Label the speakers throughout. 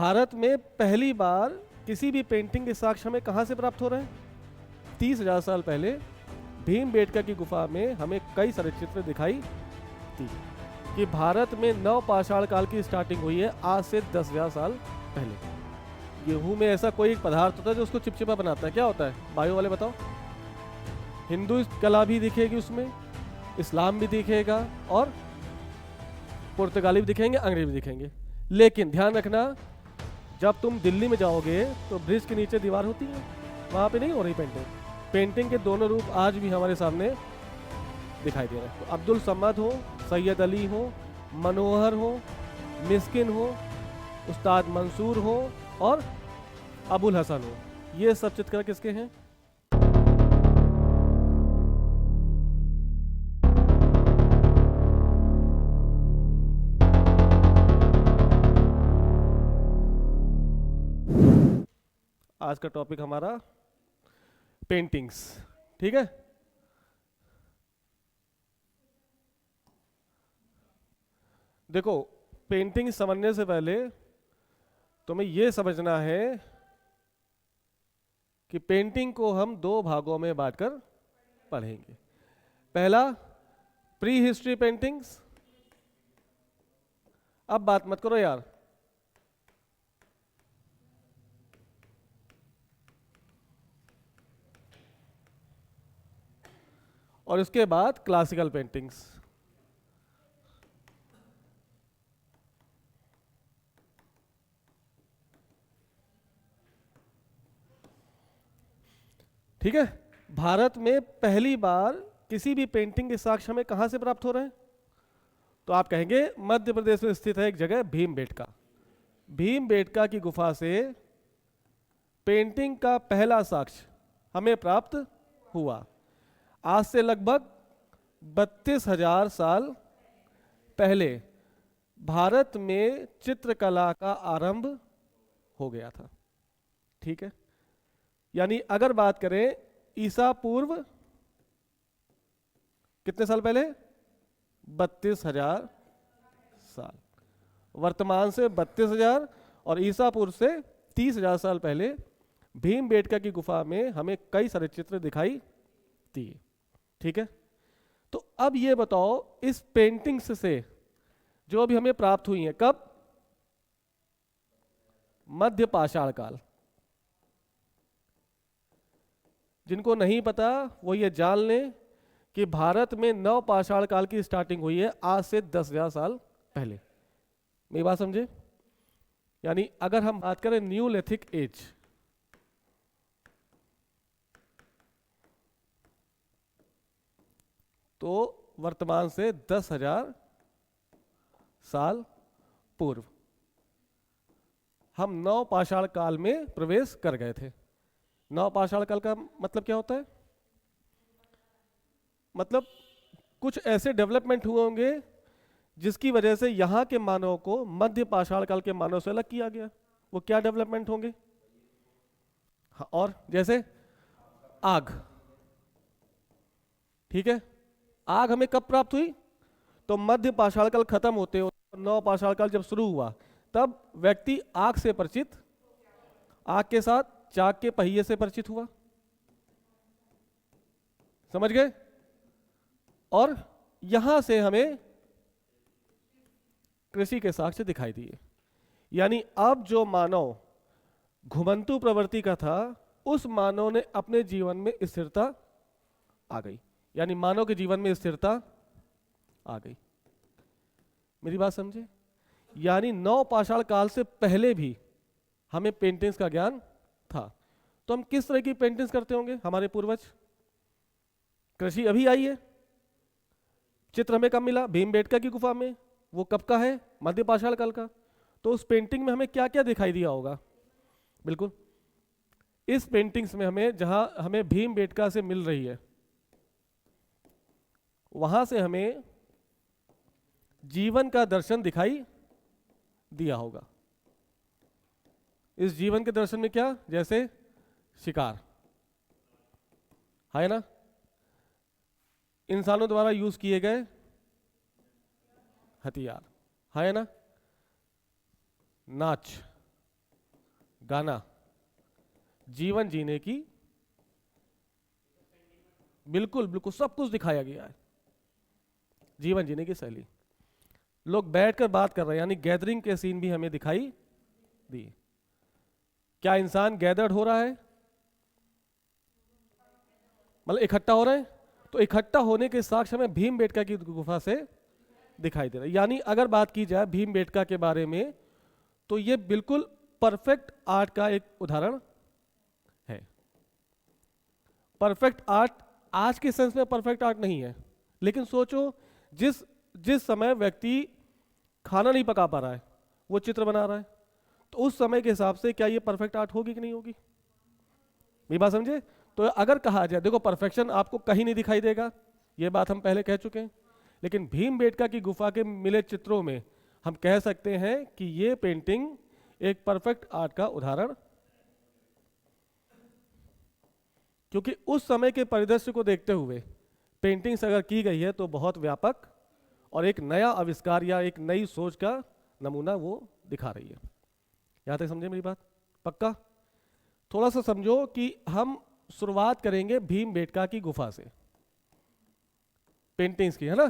Speaker 1: भारत में पहली बार किसी भी पेंटिंग के साक्ष्य हमें कहाँ से प्राप्त हो रहे हैं? 30,000 साल पहले भीमबेटका की गुफा में हमें कई सारे चित्र दिखाई दी कि भारत में नवपाषाण काल की स्टार्टिंग हुई है आज से 10,000 साल पहले। गेहूं में ऐसा कोई एक पदार्थ होता है जो उसको चिपचिपा बनाता है, क्या होता है? बायो वाले बताओ। हिंदू कला भी दिखेगी उसमें, इस्लाम भी दिखेगा और पुर्तगाली भी दिखेंगे, अंग्रेजी भी दिखेंगे। लेकिन ध्यान रखना, जब तुम दिल्ली में जाओगे तो ब्रिज के नीचे दीवार होती है, वहाँ पे नहीं हो रही पेंटिंग। पेंटिंग के दोनों रूप आज भी हमारे सामने दिखाई दे रहे हैं। तो अब्दुल समद हो, सैयद अली हो, मनोहर हो, मिस्किन हो, उस्ताद मंसूर हो और अबुल हसन हो, ये सब चित्रकार किसके हैं? आज का टॉपिक हमारा पेंटिंग्स, ठीक है। देखो, पेंटिंग समझने से पहले तुम्हें यह समझना है कि पेंटिंग को हम दो भागों में बांटकर पढ़ेंगे। पहला, प्री हिस्ट्री पेंटिंग्स। अब बात मत करो यार, और इसके बाद क्लासिकल पेंटिंग्स। ठीक है। भारत में पहली बार किसी भी पेंटिंग के साक्ष्य हमें कहां से प्राप्त हो रहे हैं? तो आप कहेंगे मध्य प्रदेश में स्थित है एक जगह भीमबेटका। भीमबेटका की गुफा से पेंटिंग का पहला साक्ष्य हमें प्राप्त हुआ आज से लगभग 32,000 साल पहले। भारत में चित्रकला का आरंभ हो गया था, ठीक है। यानी अगर बात करें ईसा पूर्व कितने साल पहले? 32,000 साल। वर्तमान से 32,000 और ईसा पूर्व से 30,000 साल पहले भीमबेटका की गुफा में हमें कई सारे चित्र दिखाई दिए, ठीक है। तो अब ये बताओ, इस पेंटिंग्स से जो अभी हमें प्राप्त हुई है, कब? मध्य पाषाण काल। जिनको नहीं पता वो ये जान लें कि भारत में नवपाषाण काल की स्टार्टिंग हुई है आज से 10,000 साल पहले। मेरी बात समझे? यानी अगर हम बात करें न्यूलिथिक एज, तो वर्तमान से 10,000 साल पूर्व हम नवपाषाण काल में प्रवेश कर गए थे। नवपाषाण काल का मतलब क्या होता है? मतलब कुछ ऐसे डेवलपमेंट हुए होंगे जिसकी वजह से यहाँ के मानव को मध्य पाषाण काल के मानव से अलग किया गया। वो क्या डेवलपमेंट होंगे? हाँ, और जैसे आग, ठीक है। आग हमें कब प्राप्त हुई? तो मध्य पाषाण काल खत्म होते हो, नवपाषाण काल जब शुरू हुआ तब व्यक्ति आग से परिचित, आग के साथ चाक के पहिए से परिचित हुआ, समझ गए। और यहां से हमें कृषि के साक्ष्य दिखाई दिए। यानी अब जो मानव घुमंतु प्रवृत्ति का था, उस मानव ने अपने जीवन में स्थिरता आ गई। यानी मानव के जीवन में स्थिरता आ गई। मेरी बात समझे? यानी नवपाषाण काल से पहले भी हमें पेंटिंग्स का ज्ञान था। तो हम किस तरह की पेंटिंग्स करते होंगे? हमारे पूर्वज, कृषि अभी आई है, चित्र हमें कब मिला? भीमबेटका की गुफा में। वो कब का है? मध्य पाषाण काल का। तो उस पेंटिंग में हमें क्या क्या दिखाई दिया होगा? बिल्कुल इस पेंटिंग्स में हमें, जहां हमें भीमबेटका से मिल रही है, वहां से हमें जीवन का दर्शन दिखाई दिया होगा। इस जीवन के दर्शन में क्या? जैसे शिकार है ना, इंसानों द्वारा यूज किए गए हथियार है ना, नाच, गाना, जीवन जीने की, बिल्कुल बिल्कुल सब कुछ दिखाया गया है, जीवन जीने की शैली। लोग बैठकर बात कर रहे हैं, यानी गैदरिंग के सीन भी हमें दिखाई दिए। क्या इंसान गैदर्ड हो रहा है, मतलब इकट्ठा हो रहे हैं? तो इकट्ठा होने के साक्ष्य हमें भीमबेटका की गुफा से दिखाई दे रहा है। यानी अगर बात की जाए भीमबेटका के बारे में, तो ये बिल्कुल परफेक्ट आर्ट का एक उदाहरण है। परफेक्ट आर्ट आज के सेंस में परफेक्ट आर्ट नहीं है, लेकिन सोचो जिस जिस समय व्यक्ति खाना नहीं पका पा रहा है, वो चित्र बना रहा है, तो उस समय के हिसाब से क्या ये परफेक्ट आर्ट होगी कि नहीं होगी? मेरी बात समझे? तो अगर कहा जाए, देखो परफेक्शन आपको कहीं नहीं दिखाई देगा, ये बात हम पहले कह चुके हैं, लेकिन भीमबेटका की गुफा के मिले चित्रों में हम कह सकते हैं कि ये पेंटिंग एक परफेक्ट आर्ट का उदाहरण, क्योंकि उस समय के परिदृश्य को देखते हुए पेंटिंग्स अगर की गई है तो बहुत व्यापक और एक नया आविष्कार या एक नई सोच का नमूना वो दिखा रही है। यहां तक समझे मेरी बात? पक्का? थोड़ा सा समझो कि हम शुरुआत करेंगे भीमबेटका की गुफा से, पेंटिंग्स की, है ना?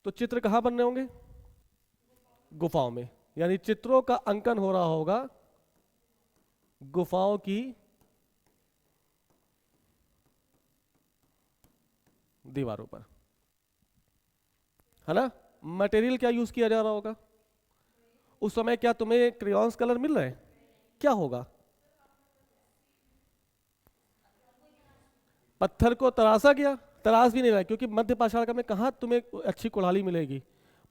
Speaker 1: तो चित्र कहां बनने होंगे? गुफाओं में, यानी चित्रों का अंकन हो रहा होगा गुफाओं की दीवारों पर, है ना? मटेरियल क्या यूज किया जा रहा होगा उस समय? क्या तुम्हें क्रेयॉन्स कलर मिल रहे हैं? क्या होगा? पत्थर को तराशा गया? तराश भी नहीं रहा, क्योंकि मध्य पाषाण काल में कहाँ तुम्हें अच्छी कुल्हाड़ी मिलेगी?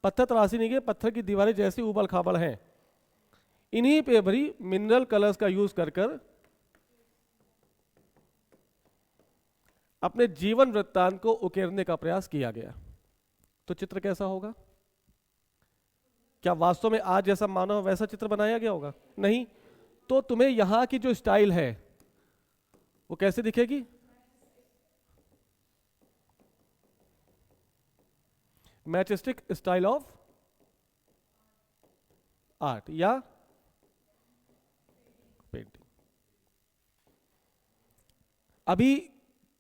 Speaker 1: पत्थर तराशी नहीं गए, पत्थर की दीवारें जैसी उबड़ खाबड़ हैं, इन्हीं पे भरी मिनरल कलर्स का यूज कर कर अपने जीवन वृत्तांत को उकेरने का प्रयास किया गया। तो चित्र कैसा होगा? क्या वास्तव में आज जैसा मानव वैसा चित्र बनाया गया होगा? नहीं। तो तुम्हें यहां की जो स्टाइल है वो कैसे दिखेगी? मैचेस्टिक स्टाइल ऑफ आर्ट या पेंटिंग। अभी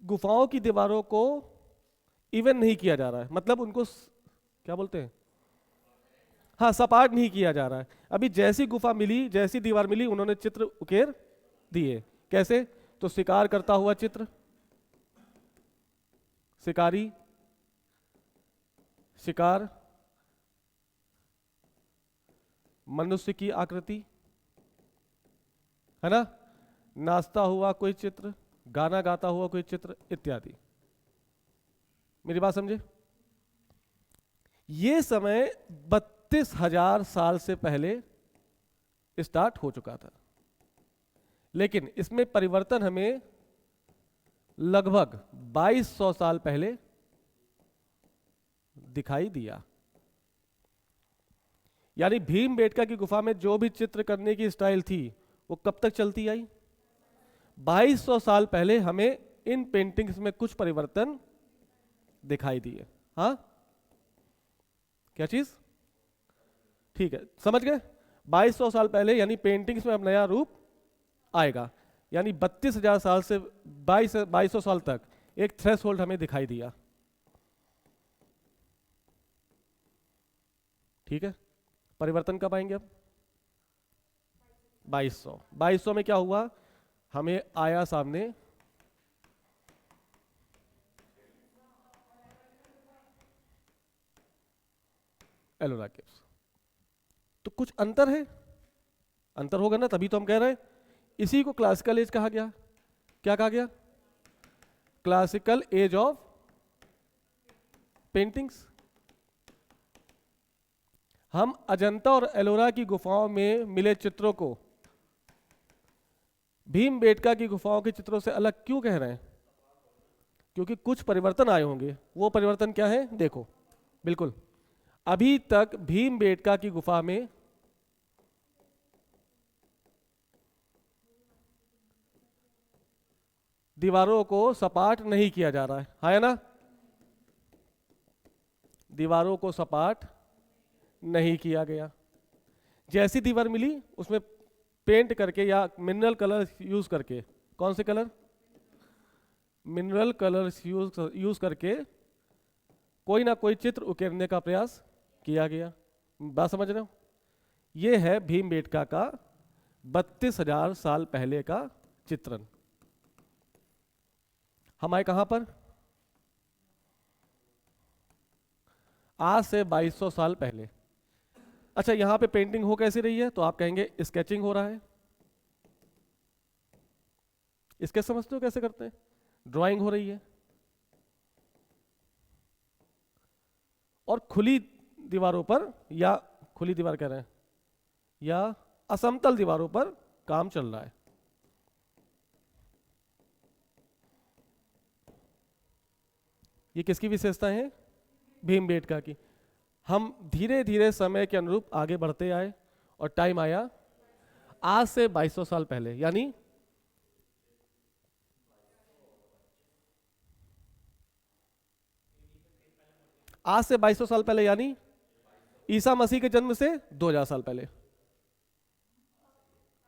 Speaker 1: गुफाओं की दीवारों को इवन नहीं किया जा रहा है, मतलब उनको क्या बोलते हैं, हाँ, सपाट नहीं किया जा रहा है। अभी जैसी गुफा मिली, जैसी दीवार मिली, उन्होंने चित्र उकेर दिए। कैसे? तो शिकार करता हुआ चित्र, शिकारी, शिकार, मनुष्य की आकृति, है ना? नाचता हुआ कोई चित्र, गाना गाता हुआ कोई चित्र इत्यादि। मेरी बात समझे? ये समय 32,000 साल से पहले स्टार्ट हो चुका था, लेकिन इसमें परिवर्तन हमें लगभग 2200 साल पहले दिखाई दिया। यानी भीमबेटका की गुफा में जो भी चित्र करने की स्टाइल थी वो कब तक चलती आई? 2200 साल पहले हमें इन पेंटिंग्स में कुछ परिवर्तन दिखाई दिए। हाँ, क्या चीज? ठीक है, समझ गए? 2200 साल पहले, यानी पेंटिंग्स में अब नया रूप आएगा। यानी 32,000 साल से 2200 साल तक एक थ्रेशोल्ड हमें दिखाई दिया। ठीक है, परिवर्तन कब आएंगे? अब 2200 में क्या हुआ? हमें आया सामने एलोरा केव्स। तो कुछ अंतर है, अंतर होगा ना, तभी तो हम कह रहे हैं। इसी को क्लासिकल एज कहा गया। क्या कहा गया? Classical as of paintings. हम अजंता और एलोरा की गुफाओं में मिले चित्रों को भीमबेटका की गुफाओं के चित्रों से अलग क्यों कह रहे हैं? क्योंकि कुछ परिवर्तन आए होंगे। वो परिवर्तन क्या है? देखो, बिल्कुल अभी तक भीमबेटका की गुफा में दीवारों को सपाट नहीं किया जा रहा है ना? दीवारों को सपाट नहीं किया गया। जैसी दीवार मिली उसमें पेंट करके या मिनरल कलर यूज करके, कौन से कलर, मिनरल कलर यूज करके कोई ना कोई चित्र उकेरने का प्रयास किया गया। बात समझ रहे हो? ये है भीमबेटका का 32,000 साल पहले का चित्रण। हम आए कहां पर? आज से 2200 साल पहले। अच्छा, यहां पे पेंटिंग हो कैसी रही है? तो आप कहेंगे स्केचिंग हो रहा है। इसके समझते हो कैसे करते हैं? ड्राइंग हो रही है और खुली दीवारों पर, या खुली दीवार कह रहे हैं, या असमतल दीवारों पर काम चल रहा है। ये किसकी विशेषता है? भीमबेटका की। हम धीरे धीरे समय के अनुरूप आगे बढ़ते आए और टाइम आया आज से 2200 साल पहले, यानी आज से 2200 साल पहले, यानी ईसा मसीह के जन्म से 2000 साल पहले,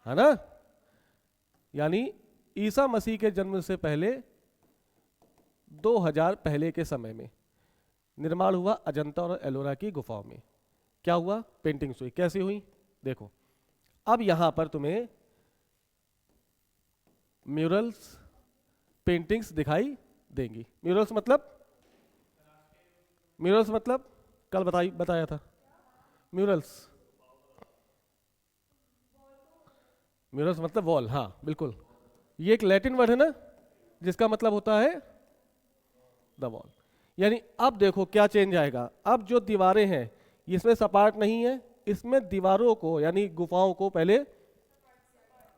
Speaker 1: है ना? यानी ईसा मसीह के जन्म से पहले 2000 पहले के समय में निर्माण हुआ अजंता और एलोरा की गुफाओं में। क्या हुआ? पेंटिंग्स हुई। कैसी हुई? देखो, अब यहां पर तुम्हें म्यूरल्स, पेंटिंग्स दिखाई देंगी। म्यूरल्स मतलब कल बताया था। म्यूरल्स मतलब वॉल। हाँ बिल्कुल, ये एक लैटिन वर्ड है ना, जिसका मतलब होता है द वॉल। यानी अब देखो क्या चेंज आएगा। अब जो दीवारें हैं इसमें सपाट नहीं है, इसमें दीवारों को यानी गुफाओं को पहले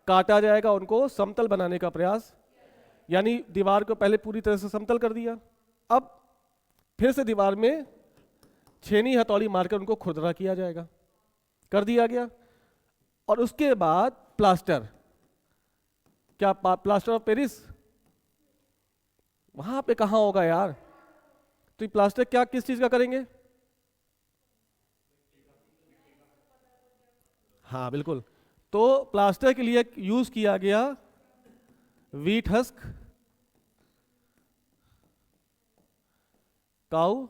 Speaker 1: काटा जाएगा, उनको समतल बनाने का प्रयास, यानी दीवार को पहले पूरी तरह से समतल कर दिया। अब फिर से दीवार में छेनी हथौड़ी मारकर उनको खुरदरा किया जाएगा, कर दिया गया। और उसके बाद प्लास्टर, क्या प्लास्टर ऑफ पेरिस? वहां पे कहां होगा यार? तो ये प्लास्टर क्या किस चीज का करेंगे? हाँ बिल्कुल, तो प्लास्टर के लिए यूज किया गया व्हीट हस्क, काऊ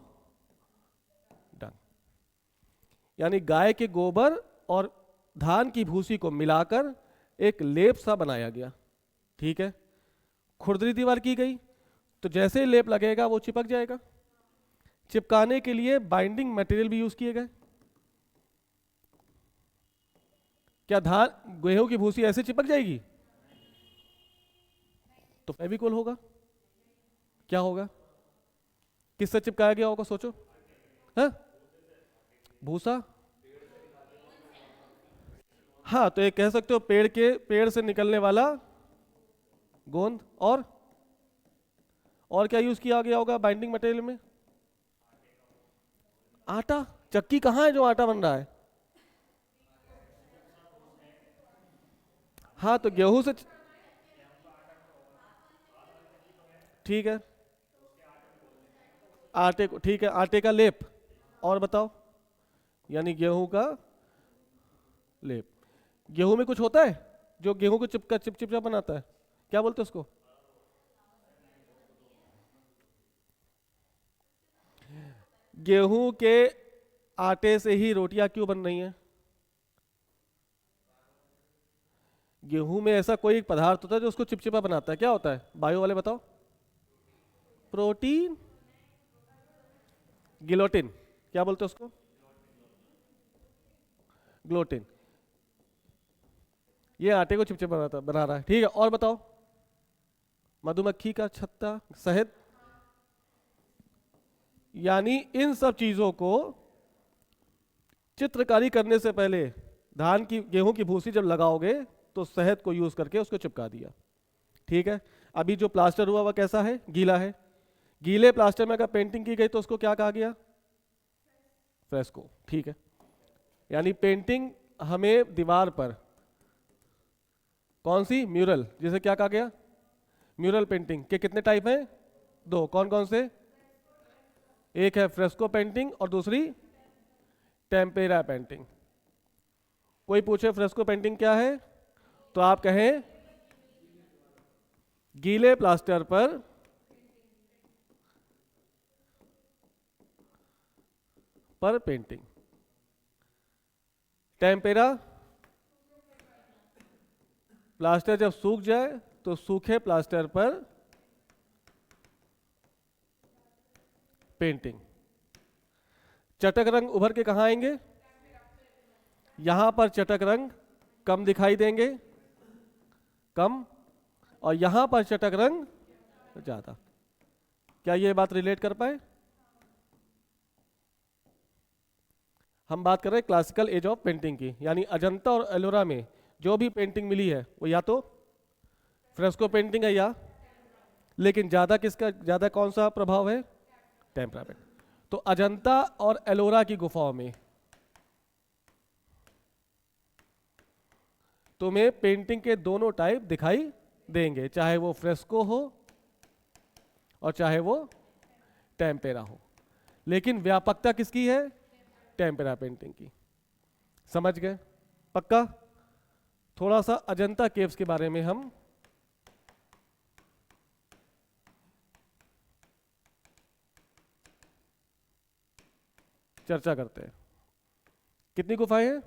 Speaker 1: डंग, यानी गाय के गोबर और धान की भूसी को मिलाकर एक लेप सा बनाया गया। ठीक है, खुरदरी दीवार की गई, तो जैसे ही लेप लगेगा वो चिपक जाएगा। चिपकाने के लिए बाइंडिंग मटेरियल भी यूज किए गए। क्या धान गेहूं की भूसी ऐसे चिपक जाएगी? तो फेविकोल होगा। क्या होगा? किससे चिपकाया गया होगा सोचो? है भूसा। हाँ, तो ये कह सकते हो पेड़ से निकलने वाला गोंद। और क्या यूज किया गया होगा बाइंडिंग मटेरियल में? आटा। चक्की कहाँ है जो आटा बन रहा है? हाँ, तो गेहूं से ठीक है, आटे को, ठीक है, आटे का लेप। और बताओ, यानी गेहूं का लेप। गेहूं में कुछ होता है जो गेहूं को चिपचिपा बनाता है? क्या बोलते हैं उसको? गेहूं के आटे से ही रोटियां क्यों बन रही हैं? गेहूं में ऐसा कोई एक पदार्थ होता है जो उसको चिपचिपा बनाता है, क्या होता है? बायो वाले बताओ। Protein, guillotine. क्या बोलते हैं उसको? ग्लोटिन। ये आटे को चिपचिपा बना रहा है। ठीक है, और बताओ। मधुमक्खी का छत्ता, शहद। यानी इन सब चीजों को चित्रकारी करने से पहले धान की गेहूं की भूसी जब लगाओगे तो शहद को यूज करके उसको चिपका दिया। ठीक है, अभी जो प्लास्टर हुआ वह कैसा है? गीला है। गीले प्लास्टर में अगर पेंटिंग की गई तो उसको क्या कहा गया? फ्रेस्को। ठीक है, यानी पेंटिंग हमें दीवार पर, कौन सी? म्यूरल, जिसे क्या कहा गया? म्यूरल पेंटिंग के कितने टाइप हैं? 2। कौन कौन से? एक है फ्रेस्को पेंटिंग और दूसरी टेम्पेरा पेंटिंग। कोई पूछे फ्रेस्को पेंटिंग क्या है तो आप कहें गीले प्लास्टर पर पेंटिंग। टेम्पेरा प्लास्टर जब सूख जाए तो सूखे प्लास्टर पर पेंटिंग। चटक रंग उभर के कहां आएंगे? यहां पर चटक रंग कम दिखाई देंगे, कम, और यहां पर चटक रंग ज्यादा। क्या ये बात रिलेट कर पाए? हम बात कर रहे हैं क्लासिकल एज ऑफ पेंटिंग की, यानी अजंता और एलोरा में जो भी पेंटिंग मिली है वो या तो फ्रेस्को पेंटिंग है या, लेकिन ज्यादा किसका, ज्यादा कौन सा प्रभाव है? Tempera painting. तो अजंता और एलोरा की गुफाओं में तुम्हें पेंटिंग के दोनों टाइप दिखाई देंगे, चाहे वो फ्रेस्को हो और चाहे वो टेम्पेरा हो, लेकिन व्यापकता किसकी है? टेम्पेरा पेंटिंग की। समझ गए? पक्का? थोड़ा सा अजंता केव्स के बारे में हम चर्चा करते हैं। कितनी गुफाएं हैं?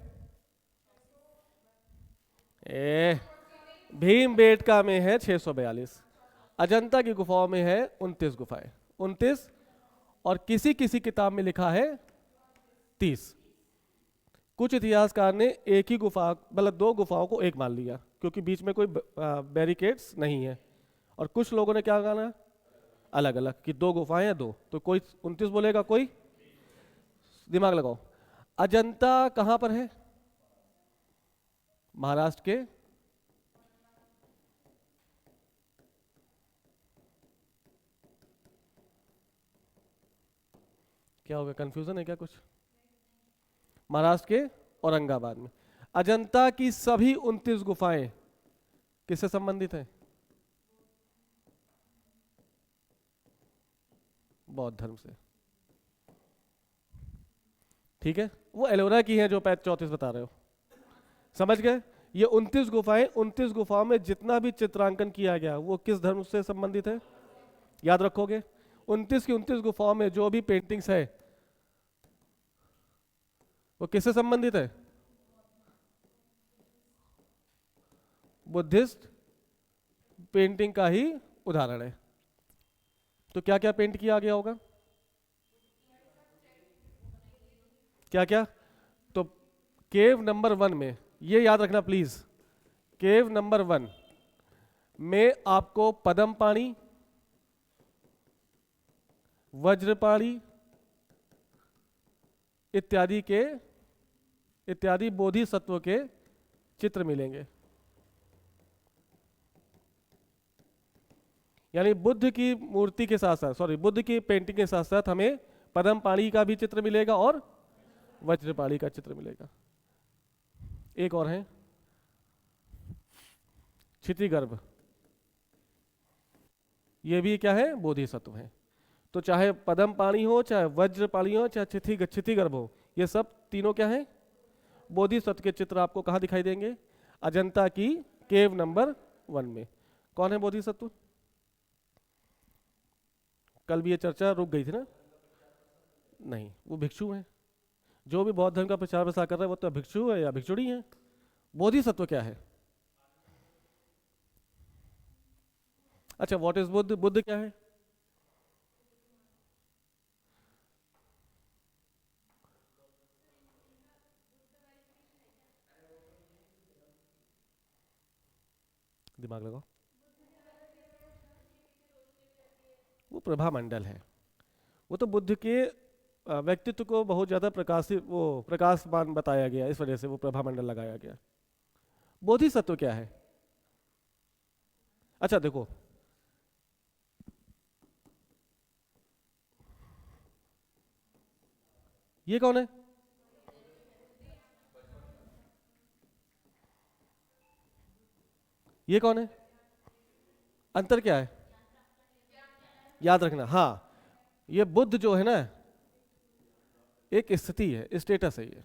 Speaker 1: भीमबेटका में है 642, अजंता की गुफाओं में है 29 गुफाएं। 29, और किसी किसी किताब में लिखा है 30। कुछ इतिहासकार ने एक ही गुफा, मतलब 2 गुफाओं को एक मान लिया क्योंकि बीच में कोई बैरिकेड्स नहीं है, और कुछ लोगों ने क्या माना? अलग अलग, कि 2 गुफाएं हैं 2, तो कोई 29 बोलेगा, कोई। दिमाग लगाओ, अजंता कहां पर है? महाराष्ट्र के क्या हो गया, कंफ्यूजन है क्या कुछ? महाराष्ट्र के औरंगाबाद में। अजंता की सभी 29 गुफाएं किससे संबंधित हैं? बौद्ध धर्म से। ठीक है, वो एलोरा की है जो 34 बता रहे हो। समझ गए? ये 29 गुफाएं, 29 गुफाओं में जितना भी चित्रांकन किया गया वो किस धर्म से संबंधित है? याद रखोगे? 29 की 29 गुफाओं में जो भी पेंटिंग्स है वो किससे संबंधित है? बुद्धिस्ट पेंटिंग का ही उदाहरण है। तो क्या क्या पेंट किया गया होगा? क्या क्या? तो केव नंबर 1 में, ये याद रखना प्लीज, केव नंबर 1 में आपको पद्म पाणी, वज्रपाणी इत्यादि बोधिसत्व के चित्र मिलेंगे। यानी बुद्ध की मूर्ति के साथ साथ, सॉरी, बुद्ध की पेंटिंग के साथ साथ हमें पद्म पाणी का भी चित्र मिलेगा और वज्रपाणी का चित्र मिलेगा। एक और है क्षितिगर्भ, ये भी क्या है? बोधिसत्व है। तो चाहे पद्म पाणी हो, चाहे वज्रपाणी हो, चाहे क्षितिगर्भ हो, ये सब तीनों क्या है? बोधिसत्व के चित्र आपको कहाँ दिखाई देंगे? अजंता की केव नंबर 1 में। कौन है बोधिसत्व? कल भी ये चर्चा रुक गई थी ना? नहीं, वो भिक्षु हैं। जो भी बौद्ध धर्म का प्रचार प्रसार कर रहे हैं वो तो भिक्षु है या भिक्षुणी है। बोधिसत्व क्या है? अच्छा, व्हाट इज बुद्ध? बुद्ध क्या है? दिमाग लगाओ, वो प्रभा मंडल है। वो तो बुद्ध के व्यक्तित्व को बहुत ज्यादा प्रकाशित, वो प्रकाशमान बताया गया, इस वजह से वो प्रभा मंडल लगाया गया। बोधिसत्व क्या है? अच्छा देखो, ये कौन है? ये कौन है? अंतर क्या है? याद रखना, हाँ, ये बुद्ध जो है ना, एक स्थिति है, स्टेटस है ये।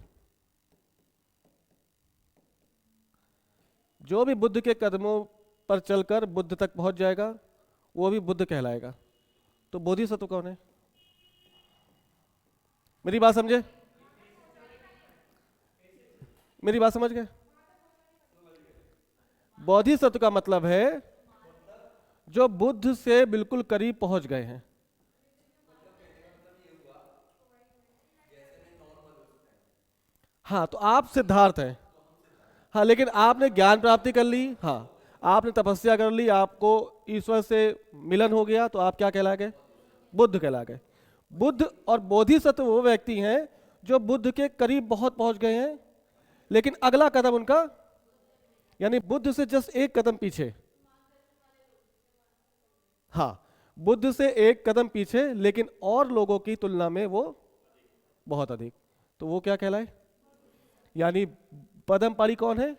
Speaker 1: जो भी बुद्ध के कदमों पर चलकर बुद्ध तक पहुंच जाएगा वो भी बुद्ध कहलाएगा। तो बोधिसत्व कौन है? मेरी बात समझे? मेरी बात समझ गए? बोधिसत्व का मतलब है जो बुद्ध से बिल्कुल करीब पहुंच गए हैं। हाँ, तो आप सिद्धार्थ हैं। हाँ, लेकिन आपने ज्ञान प्राप्ति कर ली, हाँ, आपने तपस्या कर ली, आपको ईश्वर से मिलन हो गया, तो आप क्या कहला गए? बुद्ध कहला गए। बुद्ध और बोधिसत्व वो व्यक्ति हैं जो बुद्ध के करीब बहुत पहुंच गए हैं, लेकिन अगला कदम उनका, यानी बुद्ध से जस्ट एक कदम पीछे। हाँ, बुद्ध से एक कदम पीछे, लेकिन और लोगों की तुलना में वो बहुत अधिक। तो वो क्या कहलाए? यानी पदम पारी कौन है?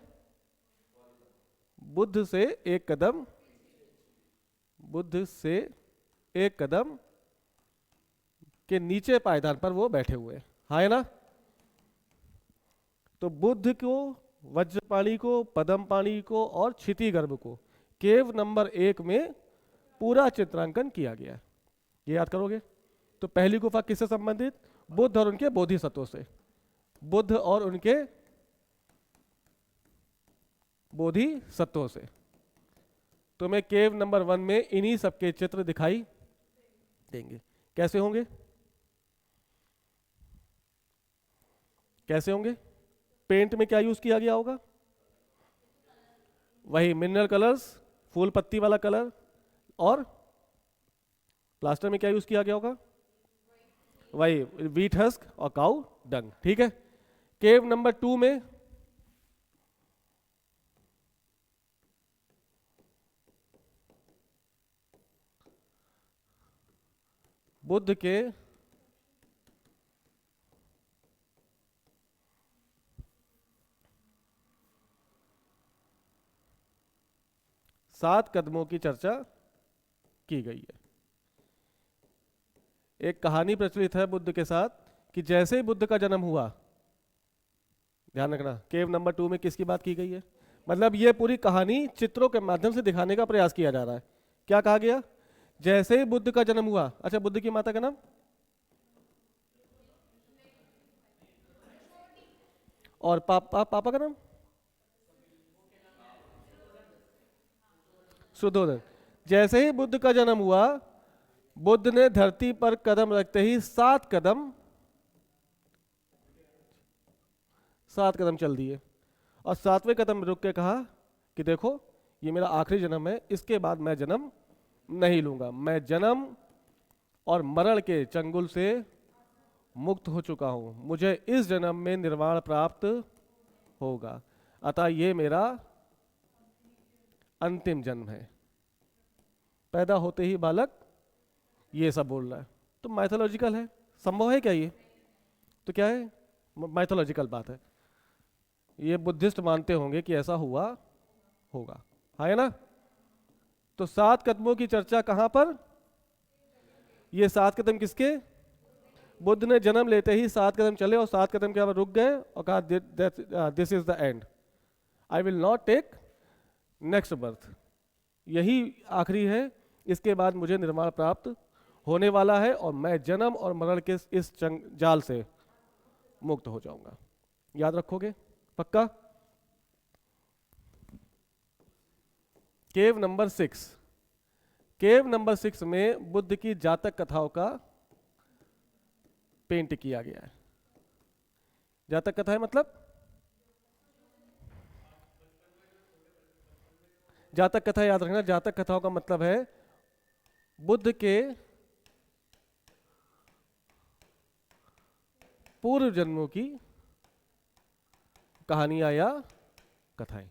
Speaker 1: बुद्ध से एक कदम, बुद्ध से एक कदम के नीचे पायदान पर वो बैठे हुए, है ना? तो बुद्ध को, वज्रपाणी को, पदम पाणी को और क्षितिगर्भ को केव नंबर 1 में पूरा चित्रांकन किया गया है। ये याद करोगे? तो पहली गुफा किससे संबंधित? बुद्ध और उनके बोधिसत्वों से। बुद्ध और उनके बोधिसत्वों से। तो मैं केव नंबर 1 में इन्हीं सबके चित्र दिखाई देंगे। कैसे होंगे? कैसे होंगे? पेंट में क्या यूज किया गया होगा? वही मिनरल कलर्स, फूल पत्ती वाला कलर। और प्लास्टर में क्या यूज किया गया होगा? वही व्हीट हस्क और काऊ डंग। ठीक है। केव नंबर 2 में बुद्ध के सात कदमों की चर्चा की गई है। एक कहानी प्रचलित है बुद्ध के साथ कि जैसे ही बुद्ध का जन्म हुआ, ध्यान रखना केव नंबर 2 में किसकी बात की गई है, मतलब ये पूरी कहानी चित्रों के माध्यम से दिखाने का प्रयास किया जा रहा है। क्या कहा गया? जैसे ही बुद्ध का जन्म हुआ। अच्छा, बुद्ध की माता का नाम? और पापा का नाम? सुधोधन। जैसे ही बुद्ध का जन्म हुआ, बुद्ध ने धरती पर कदम रखते ही 7 कदम चल दिए और 7वें कदम में रुक के कहा कि देखो ये मेरा आखिरी जन्म है, इसके बाद मैं जन्म नहीं लूंगा। मैं जन्म और मरण के चंगुल से मुक्त हो चुका हूं, मुझे इस जन्म में निर्वाण प्राप्त होगा, अतः ये मेरा अंतिम जन्म है। पैदा होते ही बालक ये सब बोल रहा है। तो माइथोलॉजिकल है, संभव है क्या ये? तो क्या है? माइथोलॉजिकल बात है। ये बुद्धिस्ट मानते होंगे कि ऐसा हुआ होगा, है ना? तो 7 कदमों की चर्चा कहां पर? ये 7 कदम किसके? बुद्ध ने जन्म लेते ही 7 कदम चले और 7 कदम के बाद रुक गए और कहा this is the end, I will not take next birth, यही आखिरी है, इसके बाद मुझे निर्वाण प्राप्त होने वाला है और मैं जन्म और मरण के इस जाल से मुक्त हो जाऊंगा। याद रखोगे? पक्का? केव नंबर 6। केव नंबर 6 में बुद्ध की जातक कथाओं का पेंट किया गया है। जातक कथा है मतलब, जातक कथा याद रखना, जातक कथाओं का मतलब है बुद्ध के पूर्व जन्मों की कहानियां या कथाएं।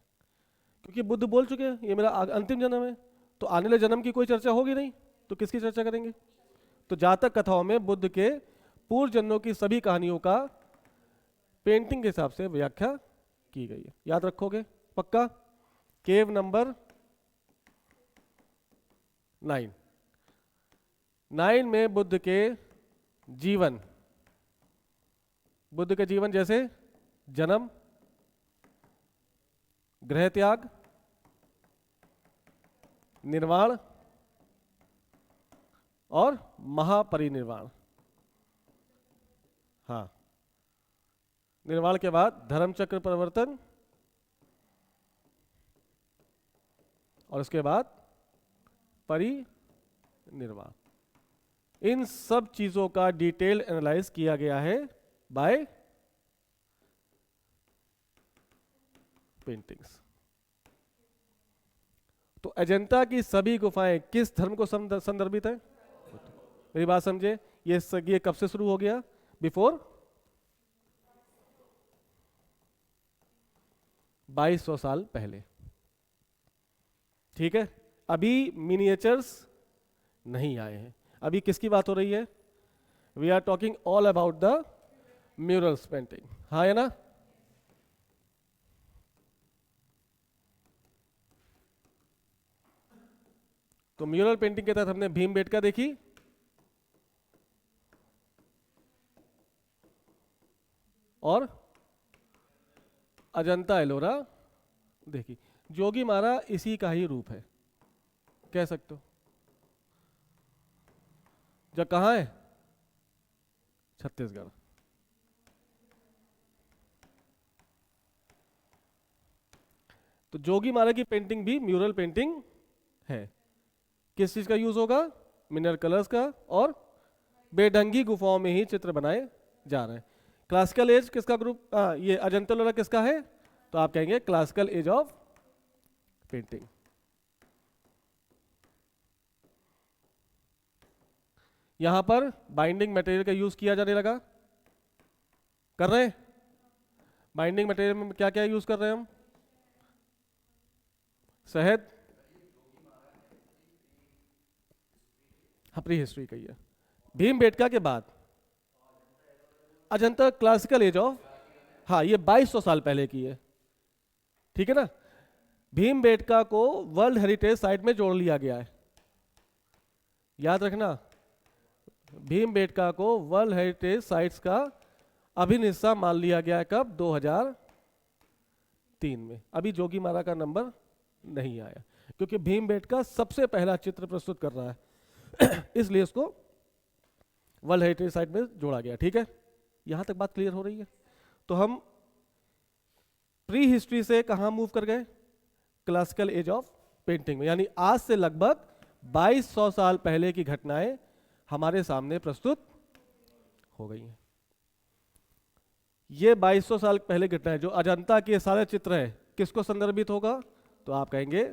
Speaker 1: क्योंकि बुद्ध बोल चुके हैं ये मेरा अंतिम जन्म है, तो आने वाले जन्म की कोई चर्चा होगी नहीं, तो किसकी चर्चा करेंगे? तो जातक कथाओं में बुद्ध के पूर्व जन्मों की सभी कहानियों का पेंटिंग के हिसाब से व्याख्या की गई है। याद रखोगे? पक्का? केव नंबर 9 में बुद्ध के जीवन बुद्ध के जीवन जैसे जन्म, गृह त्याग, निर्वाण और महापरिनिर्वाण। हाँ, निर्वाण के बाद धर्म चक्र परिवर्तन और उसके बाद परिनिर्वाण। इन सब चीजों का डिटेल एनालाइज किया गया है बाय पेंटिंग्स। तो अजंता की सभी गुफाएं किस धर्म को संदर्भित है? मेरी बात समझे, ये कब से शुरू हो गया? बिफोर 2200 साल पहले। ठीक है, अभी मिनिएचर्स नहीं आए हैं। अभी किसकी बात हो रही है? We are talking all about the murals painting. हाँ है ना? तो म्यूरल पेंटिंग के तहत हमने भीमबेटका देखी, और अजंता एलोरा देखी। जोगीमारा इसी का ही रूप है, कह सकते हो। जो कहाँ है? छत्तीसगढ़। तो जोगीमारा की पेंटिंग भी म्यूरल पेंटिंग है। किस चीज का यूज होगा? मिनरल कलर्स का, और बेढंगी गुफाओं में ही चित्र बनाए जा रहे हैं। क्लासिकल एज किसका ग्रुप? ये अजंता एलोरा किसका है? तो आप कहेंगे क्लासिकल एज ऑफ पेंटिंग। यहां पर बाइंडिंग मटेरियल का यूज किया जाने लगा। कर रहे हैं? बाइंडिंग मटेरियल में क्या क्या यूज कर रहे हैं हम? शहद। हाँ, प्री हिस्ट्री का ही है। भीमबेटका के बाद अजंता क्लासिकल एज ऑफ, हाँ ये 2200 साल पहले की है। ठीक है ना? भीमबेटका को वर्ल्ड हेरिटेज साइट में जोड़ लिया गया है। याद रखना, भीमबेटका को वर्ल्ड हेरिटेज साइट्स का अभिन्न हिस्सा मान लिया गया है। कब? 2003 में। अभी जोगीमारा का नंबर नहीं आया, क्योंकि भीमबेटका सबसे पहला चित्र प्रस्तुत कर रहा है इसलिए उसको वर्ल्ड हेरिटेज साइट में जोड़ा गया। ठीक है, यहां तक बात क्लियर हो रही है? तो हम प्री हिस्ट्री से कहां मूव कर गए? क्लासिकल एज ऑफ पेंटिंग में। यानी आज से लगभग 2200 साल पहले की घटनाएं हमारे सामने प्रस्तुत हो गई हैं। ये 2200 साल पहले घटनाएं, जो अजंता के सारे चित्र है, किसको संदर्भित होगा? तो आप कहेंगे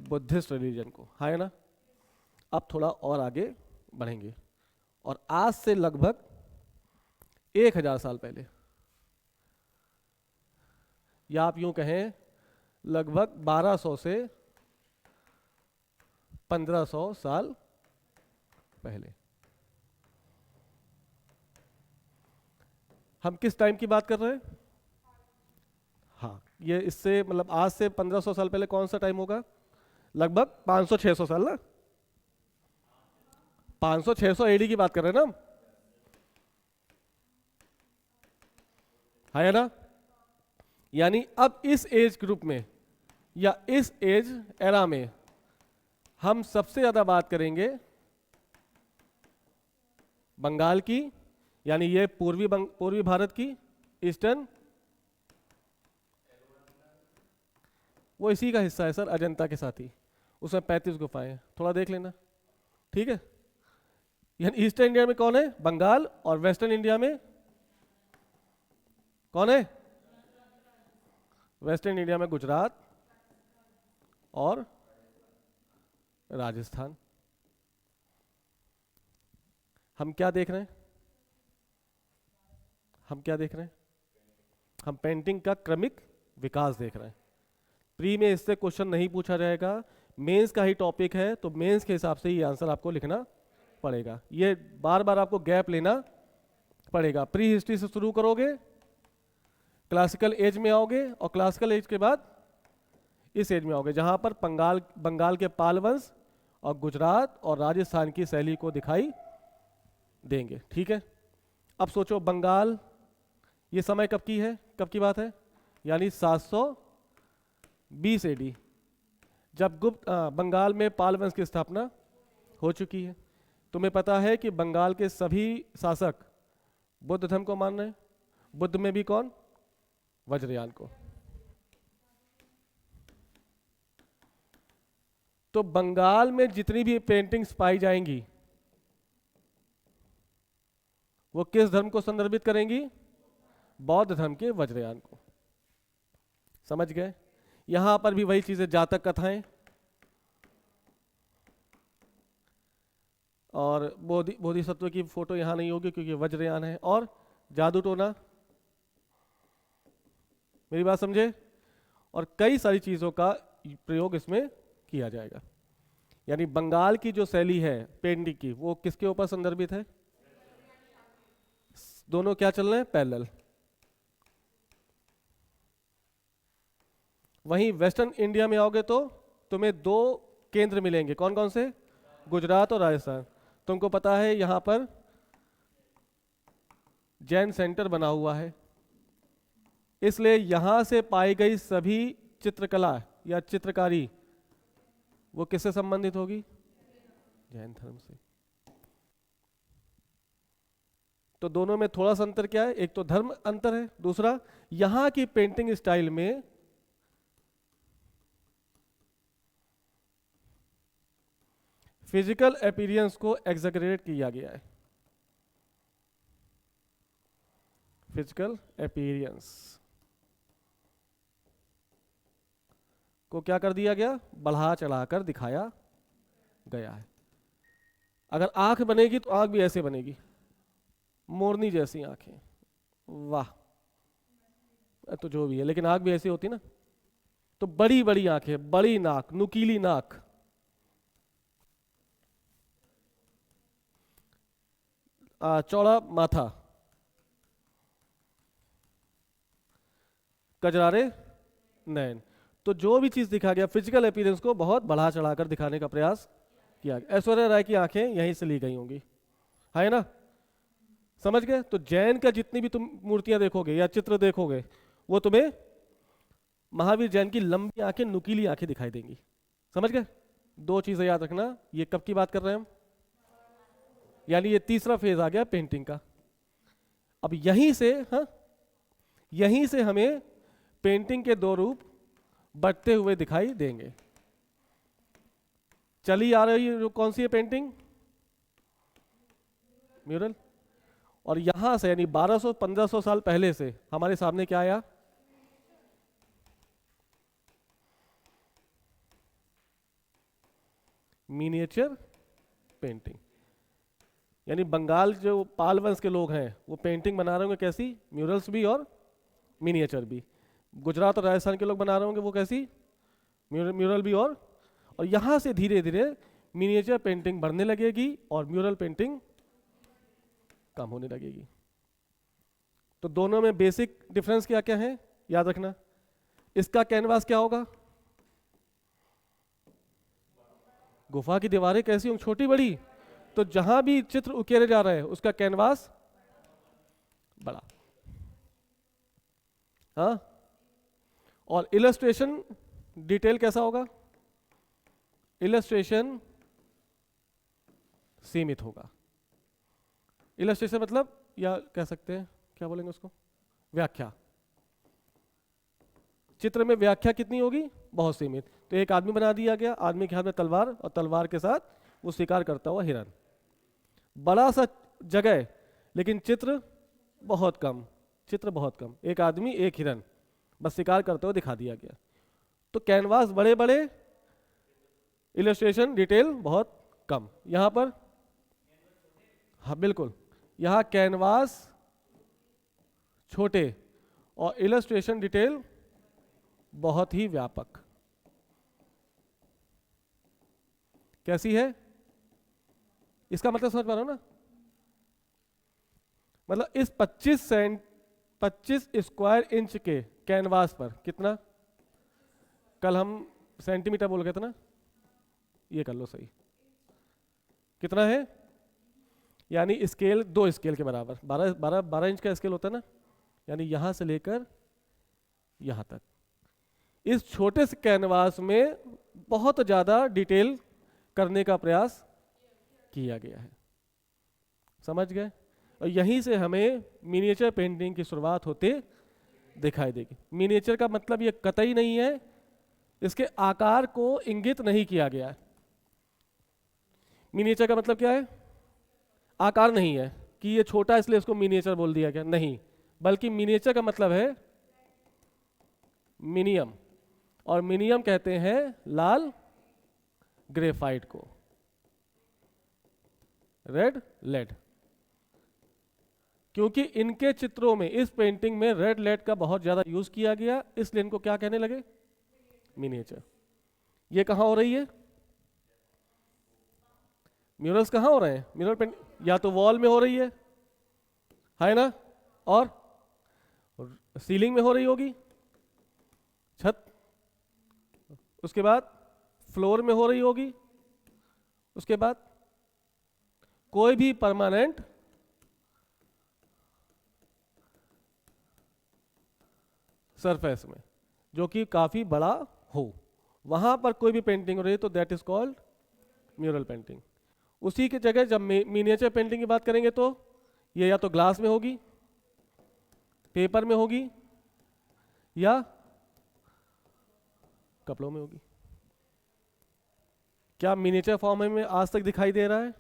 Speaker 1: बुद्धिस्ट रिलीजन को। है ना? अब थोड़ा और आगे बढ़ेंगे, और आज से लगभग 1000 साल पहले, या आप यूं कहें लगभग 1200 से 1500 साल पहले, हम किस टाइम की बात कर रहे हैं? हाँ, ये इससे मतलब आज से 1500 साल पहले कौन सा टाइम होगा? लगभग 500-600 साल ना? 500-600 एडी की बात कर रहे हैं ना हम? है ना? यानी अब इस एज ग्रुप में या इस एज एरा में हम सबसे ज्यादा बात करेंगे बंगाल की, यानी ये पूर्वी भारत की, ईस्टर्न, वो इसी का हिस्सा है सर, अजंता के साथ ही। उसमें 35 गुफाएं हैं, थोड़ा देख लेना। ठीक है, यानी ईस्टर्न इंडिया में कौन है? बंगाल। और वेस्टर्न इंडिया में कौन है? वेस्टर्न इंडिया में गुजरात और राजस्थान। हम क्या देख रहे हैं? हम क्या देख रहे हैं? हम पेंटिंग का क्रमिक विकास देख रहे हैं। प्री में इससे क्वेश्चन नहीं पूछा जाएगा, मेंस का ही टॉपिक है, तो मेंस के हिसाब से ही आंसर आपको लिखना पड़ेगा। ये बार बार आपको गैप लेना पड़ेगा। प्री हिस्ट्री से शुरू करोगे, क्लासिकल एज में आओगे, और क्लासिकल एज के बाद इस एज में आओगे जहां पर बंगाल के पाल वंश और गुजरात और राजस्थान की शैली को दिखाई देंगे। ठीक है, अब सोचो बंगाल, ये समय कब की है, कब की बात है, यानी 720 AD, जब बंगाल में पाल वंश की स्थापना हो चुकी है। तुम्हें पता है कि बंगाल के सभी शासक बुद्ध धर्म को मान रहे हैं। बुद्ध में भी कौन, वज्रयान को। तो बंगाल में जितनी भी पेंटिंग्स पाई जाएंगी वो किस धर्म को संदर्भित करेंगी, बौद्ध धर्म के वज्रयान को। समझ गए। यहां पर भी वही चीजें, जातक कथाएं और बोधिसत्व की फोटो यहां नहीं होगी क्योंकि वज्रयान है, और जादू टोना, मेरी बात समझे, और कई सारी चीजों का प्रयोग इसमें किया जाएगा। यानी बंगाल की जो शैली है पेंटिंग की, वो किसके ऊपर संदर्भित है, दोनों क्या चल रहे हैं, पैरेलल। वहीं वेस्टर्न इंडिया में आओगे तो तुम्हें दो केंद्र मिलेंगे, कौन कौन से, गुजरात और राजस्थान। तुमको पता है यहां पर जैन सेंटर बना हुआ है, इसलिए यहां से पाई गई सभी चित्रकला या चित्रकारी वो किससे संबंधित होगी, जैन धर्म से। तो दोनों में थोड़ा सा अंतर क्या है, एक तो धर्म अंतर है, दूसरा यहां की पेंटिंग स्टाइल में फिजिकल अपीयरेंस को एग्जैगरेट किया गया है। फिजिकल अपीयरेंस को क्या कर दिया गया, बढ़ा चढ़ाकर दिखाया गया है। अगर आंख बनेगी तो आंख भी ऐसे बनेगी, मोरनी जैसी आंखें, वाह, तो जो भी है, लेकिन आंख भी ऐसी होती ना। तो बड़ी बड़ी आंखें, बड़ी नाक, नुकीली नाक, चौड़ा माथा, कजरारे नैन। तो जो भी चीज दिखा गया फिजिकल अपीयरेंस को बहुत बढ़ा चढ़ाकर दिखाने का प्रयास किया गया। ऐश्वर्या राय की आंखें यहीं से ली गई होंगी, है ना, समझ गए। तो जैन का जितनी भी तुम मूर्तियां देखोगे या चित्र देखोगे वो तुम्हें महावीर जैन की लंबी आंखें, नुकीली आंखें दिखाई देंगी। समझ गए। दो चीजें याद रखना, ये कब की बात कर रहे हैं हम, यानी ये तीसरा फेज आ गया पेंटिंग का। अब यहीं से, हाँ, यहीं से हमें पेंटिंग के दो रूप बढ़ते हुए दिखाई देंगे। चली आ रही है कौन सी है पेंटिंग, म्यूरल। और यहां से यानी 1200-1500 साल पहले से हमारे सामने क्या आया, मिनिएचर पेंटिंग। यानी बंगाल जो पाल वंश के लोग हैं वो पेंटिंग बना रहे होंगे कैसी, म्यूरल्स भी और मिनिएचर भी। गुजरात और राजस्थान के लोग बना रहे होंगे वो कैसी, म्यूरल भी और यहां से धीरे धीरे मिनिएचर पेंटिंग बढ़ने लगेगी और म्यूरल पेंटिंग कम होने लगेगी। तो दोनों में बेसिक डिफरेंस क्या क्या है याद रखना। इसका कैनवास क्या होगा, गुफा की दीवारें कैसी होंगी, छोटी बड़ी। तो जहां भी चित्र उकेरे जा रहे हैं उसका कैनवास बड़ा, हाँ। और इलस्ट्रेशन डिटेल कैसा होगा, इलस्ट्रेशन सीमित होगा। इलस्ट्रेशन मतलब, या कह सकते हैं क्या बोलेंगे उसको, व्याख्या। चित्र में व्याख्या कितनी होगी, बहुत सीमित। तो एक आदमी बना दिया गया, आदमी के हाथ में तलवार और तलवार के साथ वो शिकार करता हुआ हिरन, बड़ा सा जगह लेकिन चित्र बहुत कम, चित्र बहुत कम, एक आदमी एक हिरन, बस शिकार करते हुए दिखा दिया गया। तो कैनवास बड़े बड़े, इलस्ट्रेशन डिटेल बहुत कम। यहां पर, हाँ बिल्कुल, यहां कैनवास छोटे और इलस्ट्रेशन डिटेल बहुत ही व्यापक। कैसी है, इसका मतलब समझ पा रहे हो ना। मतलब इस 25 स्क्वायर इंच के कैनवास पर कितना, कल हम सेंटीमीटर बोल गए थे ना, ये कर लो सही, कितना है यानी स्केल 2 स्केल के बराबर, 12 इंच का स्केल होता है ना, यानी यहाँ से लेकर यहाँ तक। इस छोटे से कैनवास में बहुत ज़्यादा डिटेल करने का प्रयास किया गया है, समझ गए? और यहीं से हमें मिनिएचर पेंटिंग की शुरुआत होते दिखाई देगी। मिनिएचर का मतलब ये कतई नहीं है इसके आकार को इंगित नहीं किया गया है। मिनिएचर का मतलब क्या है? आकार नहीं है कि ये छोटा इसलिए इसको मिनिएचर बोल दिया गया, नहीं, बल्कि मिनिएचर का मतलब है मिनियम, और मिनियम कहते हैं लाल ग्रेफाइट को, रेड लेड। क्योंकि इनके चित्रों में, इस पेंटिंग में रेड लेड का बहुत ज्यादा यूज किया गया, इसलिए इनको क्या कहने लगे? मिनिएचर। ये कहां हो रही है? म्यूरल्स कहां हो रहे हैं? म्यूरल पेंट या तो वॉल में हो रही है ना, और सीलिंग में हो रही होगी, छत, उसके बाद फ्लोर में हो रही होगी, उसके बाद कोई भी परमानेंट सरफेस में जो कि काफी बड़ा हो, वहां पर कोई भी पेंटिंग हो रही है तो that is called mural painting. उसी की जगह जब मिनिएचर पेंटिंग की बात करेंगे तो ये या तो ग्लास में होगी, पेपर में होगी, या कपड़ों में होगी। क्या मिनिएचर फॉर्म में आज तक दिखाई दे रहा है?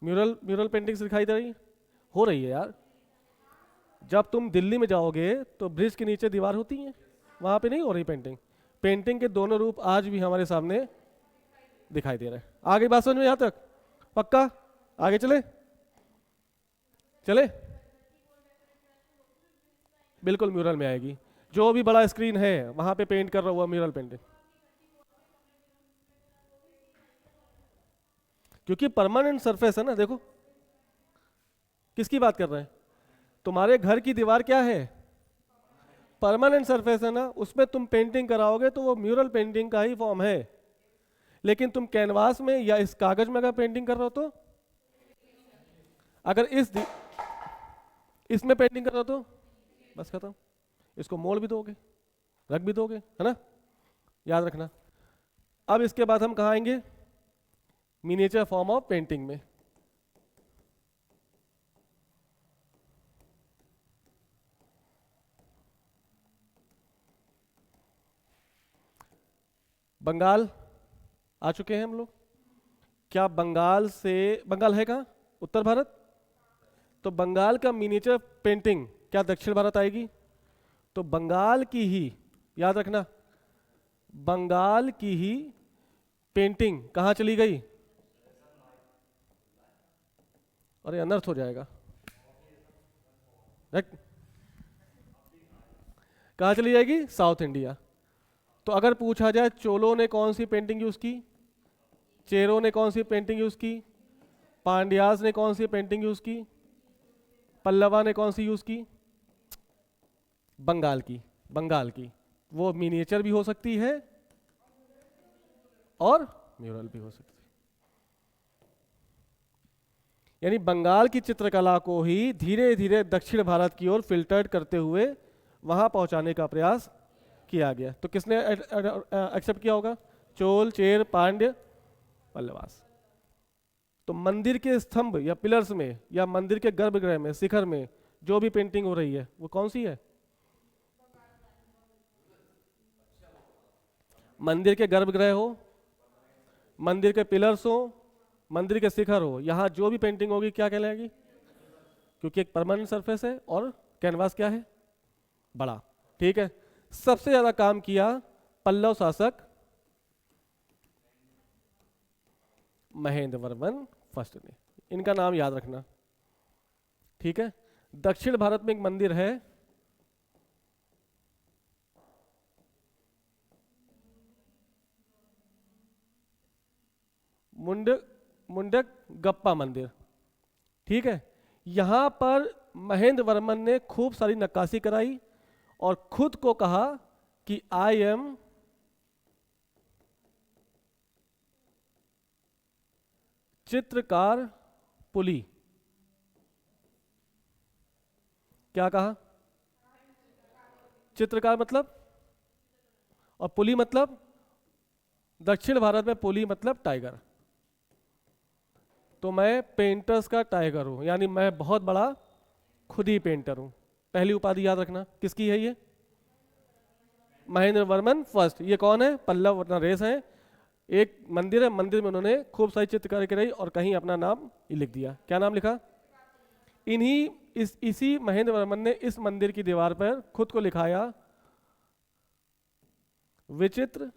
Speaker 1: म्यूरल पेंटिंग्स दिखाई दे रही है? हो रही है यार। जब तुम दिल्ली में जाओगे तो ब्रिज के नीचे दीवार होती है, वहां पे नहीं हो रही पेंटिंग? पेंटिंग के दोनों रूप आज भी हमारे सामने दिखाई दे रहे हैं। आगे बात समझ में? यहां तक पक्का? आगे चले चले? बिल्कुल म्यूरल में आएगी। जो भी बड़ा स्क्रीन है वहां पे पेंट कर रहा हुआ म्यूरल पेंटिंग, क्योंकि परमानेंट सरफेस है ना। देखो किसकी बात कर रहे हैं? तुम्हारे घर की दीवार क्या है? परमानेंट सरफेस है ना, उसमें तुम पेंटिंग कराओगे तो वो म्यूरल पेंटिंग का ही फॉर्म है। लेकिन तुम कैनवास में या इस कागज में अगर पेंटिंग कर रहे हो तो, अगर इसमें पेंटिंग कर रहे हो तो बस खत्म। इसको मोड़ भी दोगे, रख भी दोगे, है ना, याद रखना। अब इसके बाद हम कहाँ आएंगे? मिनिएचर फॉर्म ऑफ पेंटिंग में। बंगाल आ चुके हैं हम लोग। क्या बंगाल है कहाँ? उत्तर भारत। तो बंगाल का मिनिएचर पेंटिंग क्या दक्षिण भारत आएगी? तो बंगाल की ही, याद रखना, बंगाल की ही पेंटिंग कहाँ चली गई? अरे अनर्थ हो जाएगा। कहाँ चली जाएगी? South India. तो अगर पूछा जाए चोलों ने कौन सी पेंटिंग यूज की, चेरों ने कौन सी पेंटिंग यूज की, पांड्यास ने कौन सी पेंटिंग यूज की, पल्लवा ने कौन सी यूज की? बंगाल की। वो मिनिएचर भी हो सकती है और म्यूरल भी हो सकती है। यानी बंगाल की चित्रकला को ही धीरे धीरे दक्षिण भारत की ओर फिल्टर्ड करते हुए वहां पहुंचाने का प्रयास किया गया। तो किसने एक्सेप्ट किया होगा? चोल, चेर, पांड्य, पल्लवास। तो मंदिर के स्तंभ या पिलर्स में या मंदिर के गर्भगृह में, शिखर में जो भी पेंटिंग हो रही है वो कौन सी है? मंदिर के गर्भगृह हो, मंदिर के पिलर्स हो, मंदिर के शिखर हो, यहां जो भी पेंटिंग होगी क्या कहलाएगी? क्योंकि एक परमानेंट सरफेस है और कैनवास क्या है? बड़ा। ठीक है। सबसे ज्यादा काम किया पल्लव शासक महेंद्र वर्मन फर्स्ट ने। इनका नाम याद रखना, ठीक है। दक्षिण भारत में एक मंदिर है, मुंडक गप्पा मंदिर, ठीक है। यहां पर महेंद्र वर्मन ने खूब सारी नक्काशी कराई और खुद को कहा कि आई एम चित्रकार पुली। क्या कहा? चित्रकार मतलब, और पुली मतलब, दक्षिण भारत में पुली मतलब टाइगर। तो मैं पेंटर्स का टाइगर हूं, यानी मैं बहुत बड़ा खुद ही पेंटर हूं। पहली उपाधि याद रखना, किसकी है ये? महेंद्र वर्मन फर्स्ट। ये कौन है? पल्लव नरेश हैं। एक मंदिर है, मंदिर में उन्होंने खूब सारी चित्रकारी कराई और कहीं अपना नाम ही लिख दिया। क्या नाम लिखा? इसी महेंद्र वर्मन ने इस मंदिर की दीवार पर खुद को लिखाया, विचित्र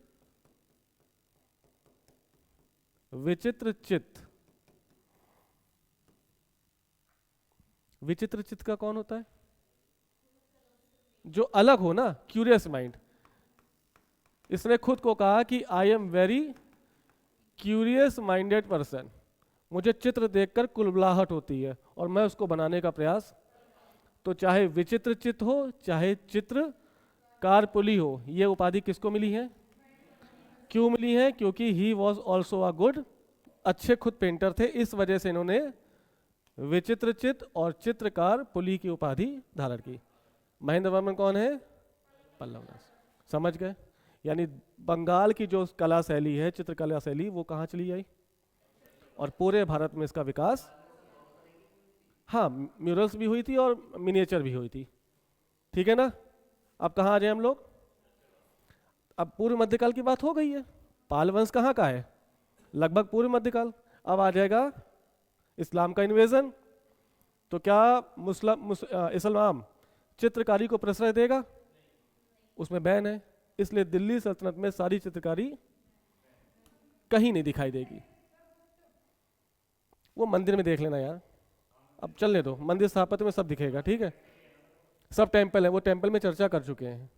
Speaker 1: विचित्र चित्त। विचित्र चित्त का कौन होता है? जो अलग हो ना, क्यूरियस माइंड। इसने खुद को कहा कि I am very curious minded person. मुझे चित्र देखकर कुलबुलाहट होती है और मैं उसको बनाने का प्रयास। तो चाहे विचित्र चित्त हो, चाहे चित्रकार पुली हो, ये उपाधि किसको मिली है? क्यों मिली है? क्योंकि he was also a good, अच्छे खुद पेंटर थे। इस वजह से इन्होंने विचित्र चित्त और चित्रकार पुली की उपाधि धारण की। महेंद्र वर्मन कौन है? पल्लव। समझ गए? यानी बंगाल की जो कला शैली है, चित्रकला शैली, वो कहाँ चली आई और पूरे भारत में इसका विकास। हाँ, म्यूरल्स भी हुई थी और मिनिएचर भी हुई थी। ठीक है ना? अब कहाँ आ जाए हम लोग? अब पूर्व मध्यकाल की बात हो गई है। पाल वंश कहाँ का है? लगभग पूर्व मध्यकाल। अब आ जाएगा इस्लाम का इन्वेजन। तो क्या इस्लाम चित्रकारी को प्रश्रय देगा? उसमें बैन है। इसलिए दिल्ली सल्तनत में सारी चित्रकारी कहीं नहीं दिखाई देगी। वो मंदिर में देख लेना यार, अब चलने दो। मंदिर स्थापत्य में सब दिखेगा, ठीक है? सब टेम्पल है, वो टेम्पल में चर्चा कर चुके हैं।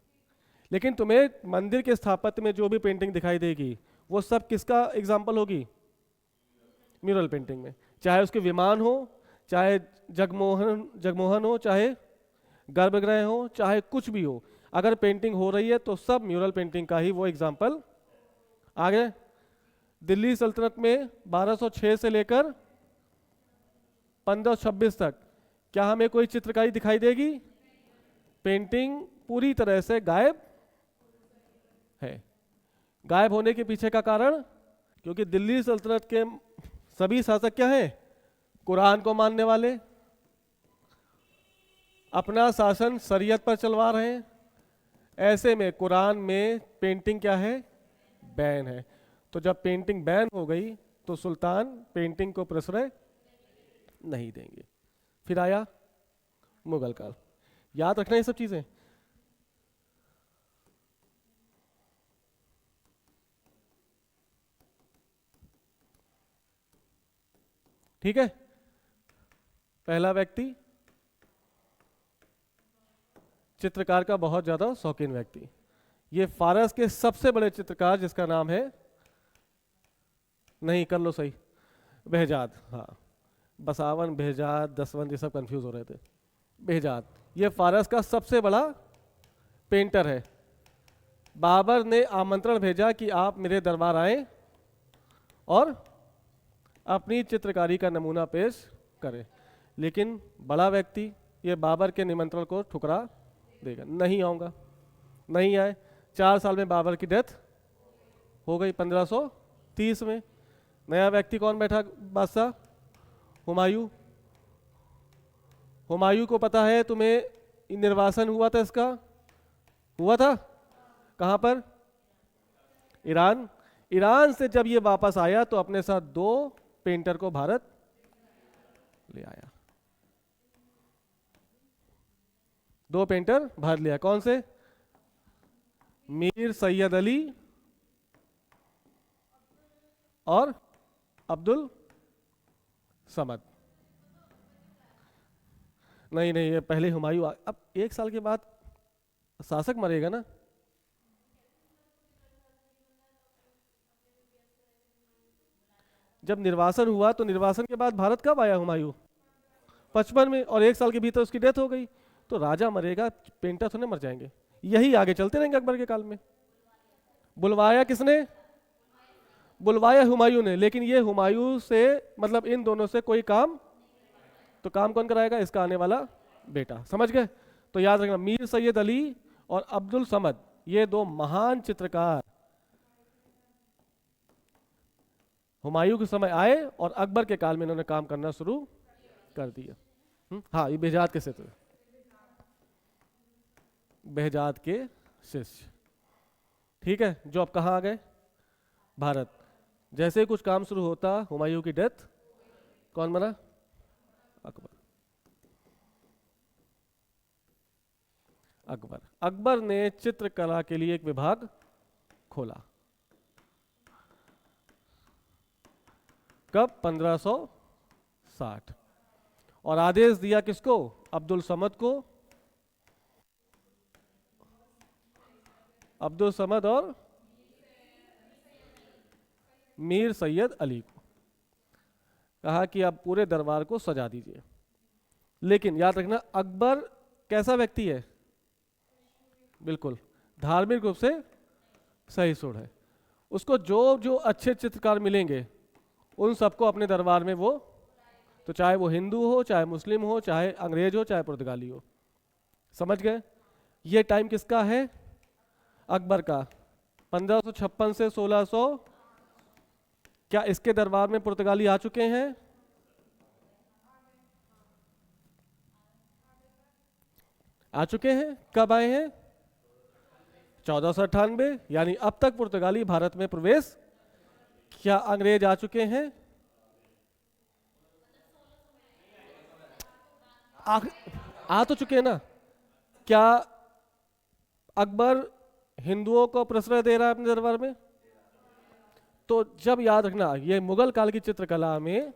Speaker 1: लेकिन तुम्हें मंदिर के स्थापत्य में जो भी पेंटिंग दिखाई देगी, वो सब किसका एग्जाम्पल होगी? म्यूरल पेंटिंग में। चाहे उसके विमान हो, चाहे जगमोहन हो, चाहे गर्भगृह हो, चाहे कुछ भी हो, अगर पेंटिंग हो रही है तो सब म्यूरल पेंटिंग का ही वो एग्जाम्पल। आगे दिल्ली सल्तनत में 1206 से लेकर 1526 तक क्या हमें कोई चित्रकारी दिखाई देगी? पेंटिंग पूरी तरह से गायब है। गायब होने के पीछे का कारण, क्योंकि दिल्ली सल्तनत के सभी शासक क्या हैं? कुरान को मानने वाले, अपना शासन शरीयत पर चलवा रहे हैं। ऐसे में कुरान में पेंटिंग क्या है? बैन है। तो जब पेंटिंग बैन हो गई तो सुल्तान पेंटिंग को प्रश्रय नहीं देंगे। फिर आया मुगल काल। याद रखना ये सब चीजें। ठीक है? पहला व्यक्ति चित्रकार का बहुत ज्यादा शौकीन व्यक्ति, ये फारस के सबसे बड़े चित्रकार, जिसका नाम है, नहीं कर लो सही, बेहजाद। हाँ, बसावन, बेहजाद, दसवंत, ये सब कंफ्यूज हो रहे थे। बेहजाद ये फारस का सबसे बड़ा पेंटर है। बाबर ने आमंत्रण भेजा कि आप मेरे दरबार आए और अपनी चित्रकारी का नमूना पेश करें, लेकिन बड़ा व्यक्ति ये बाबर के निमंत्रण को ठुकरा देगा। नहीं आऊँगा, नहीं आए। 4 साल में बाबर की डेथ हो गई 1530 में। नया व्यक्ति कौन बैठा? बादशाह हुमायूं। हुमायूं को पता है तुम्हें निर्वासन हुआ था, इसका हुआ था कहाँ पर? ईरान। ईरान से जब ये वापस आया तो अपने साथ 2 पेंटर को भारत ले आया। 2 पेंटर भारत लिया। कौन से? मीर सैयद अली और अब्दुल समद। नहीं नहीं, ये पहले हुमायूं। अब 1 साल के बाद शासक मरेगा ना। जब निर्वासन हुआ तो निर्वासन के बाद भारत कब आया हुमायूं? 55 में, और 1 साल के भीतर उसकी डेथ हो गई। तो राजा मरेगा, पेंटर थोड़े मर जाएंगे। यही आगे चलते रहेंगे अकबर के काल में। बुलवाया किसने? बुलवाया हुमायूं ने, लेकिन ये हुमायूं से मतलब इन दोनों से कोई काम, तो काम कौन कराएगा? इसका आने वाला बेटा। समझ गए? तो याद रखना, मीर सैयद अली और अब्दुल समद, ये दो महान चित्रकार हुमायूं के समय आए और अकबर के काल में इन्होंने काम करना शुरू कर दिया। हाँ, ये बेहजाद के चित्र, बेहजाद के शिष्य। ठीक है, जो अब कहाँ आ गए? भारत। जैसे ही कुछ काम शुरू होता, हुमायूं की डेथ, कौन बना? अकबर। अकबर अकबर ने चित्रकला के लिए एक विभाग खोला। कब? 1560। और आदेश दिया किसको? अब्दुल समद को। अब्दुल समद और मीर सैयद अली को कहा कि आप पूरे दरबार को सजा दीजिए। लेकिन याद रखना, अकबर कैसा व्यक्ति है? बिल्कुल धार्मिक रूप से सहिष्णु है। उसको जो जो अच्छे चित्रकार मिलेंगे उन सबको अपने दरबार में वो, तो चाहे वो हिंदू हो, चाहे मुस्लिम हो, चाहे अंग्रेज हो, चाहे पुर्तगाली हो। समझ गए? ये टाइम किसका है? अकबर का। 1556 से 1600। क्या इसके दरबार में पुर्तगाली आ चुके हैं? आ चुके हैं। कब आए हैं? 1498। यानी अब तक पुर्तगाली भारत में प्रवेश। क्या अंग्रेज आ चुके हैं? आ तो चुके हैं ना। क्या अकबर हिंदुओं को प्रश्रय दे रहा है अपने दरबार में? तो जब, याद रखना, ये मुगल काल की चित्रकला में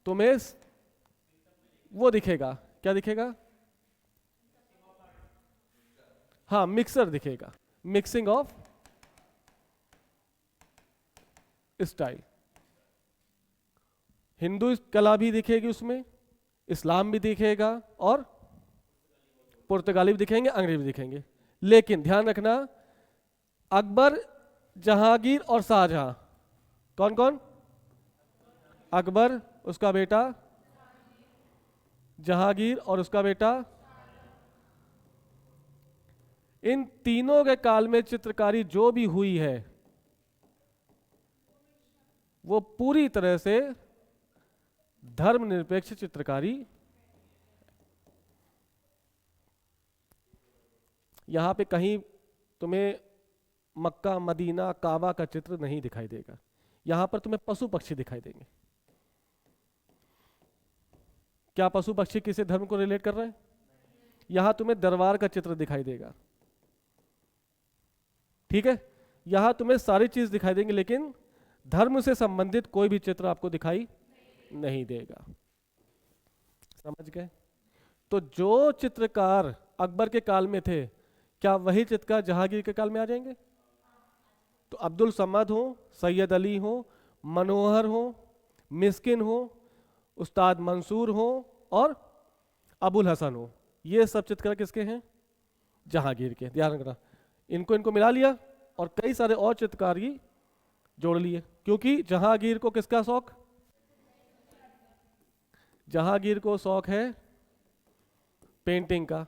Speaker 1: तुम्हें वो दिखेगा। क्या दिखेगा? हाँ, मिक्सर दिखेगा, मिक्सिंग ऑफ स्टाइल। हिंदू कला भी दिखेगी उसमें, इस्लाम भी दिखेगा, और पुर्तगाली भी दिखेंगे, अंग्रेजी भी दिखेंगे। लेकिन ध्यान रखना, अकबर, जहांगीर और शाहजहां, कौन कौन? अकबर, उसका बेटा जहांगीर और उसका बेटा, इन तीनों के काल में चित्रकारी जो भी हुई है वो पूरी तरह से धर्मनिरपेक्ष चित्रकारी। यहां पे कहीं तुम्हें मक्का, मदीना, काबा का चित्र नहीं दिखाई देगा। यहां पर तुम्हें पशु पक्षी दिखाई देंगे। क्या पशु पक्षी किसी धर्म को रिलेट कर रहे हैं? यहां तुम्हें दरबार का चित्र दिखाई देगा। ठीक है, यहां तुम्हें सारी चीज दिखाई देंगी, लेकिन धर्म से संबंधित कोई भी चित्र आपको दिखाई नहीं देगा। समझ गए? तो जो चित्रकार अकबर के काल में थे, क्या वही चित्रकार जहांगीर के काल में आ जाएंगे? तो अब्दुल समद हो, सैयद अली हो, मनोहर हो, मिस्किन हो, उस्ताद मंसूर हो और अबुल हसन हो, ये सब चित्रकार किसके हैं? जहांगीर के। ध्यान रखना, इनको मिला लिया और कई सारे और चित्रकारी जोड़ लिए। क्योंकि जहांगीर को किसका शौक? जहांगीर को शौक है पेंटिंग का।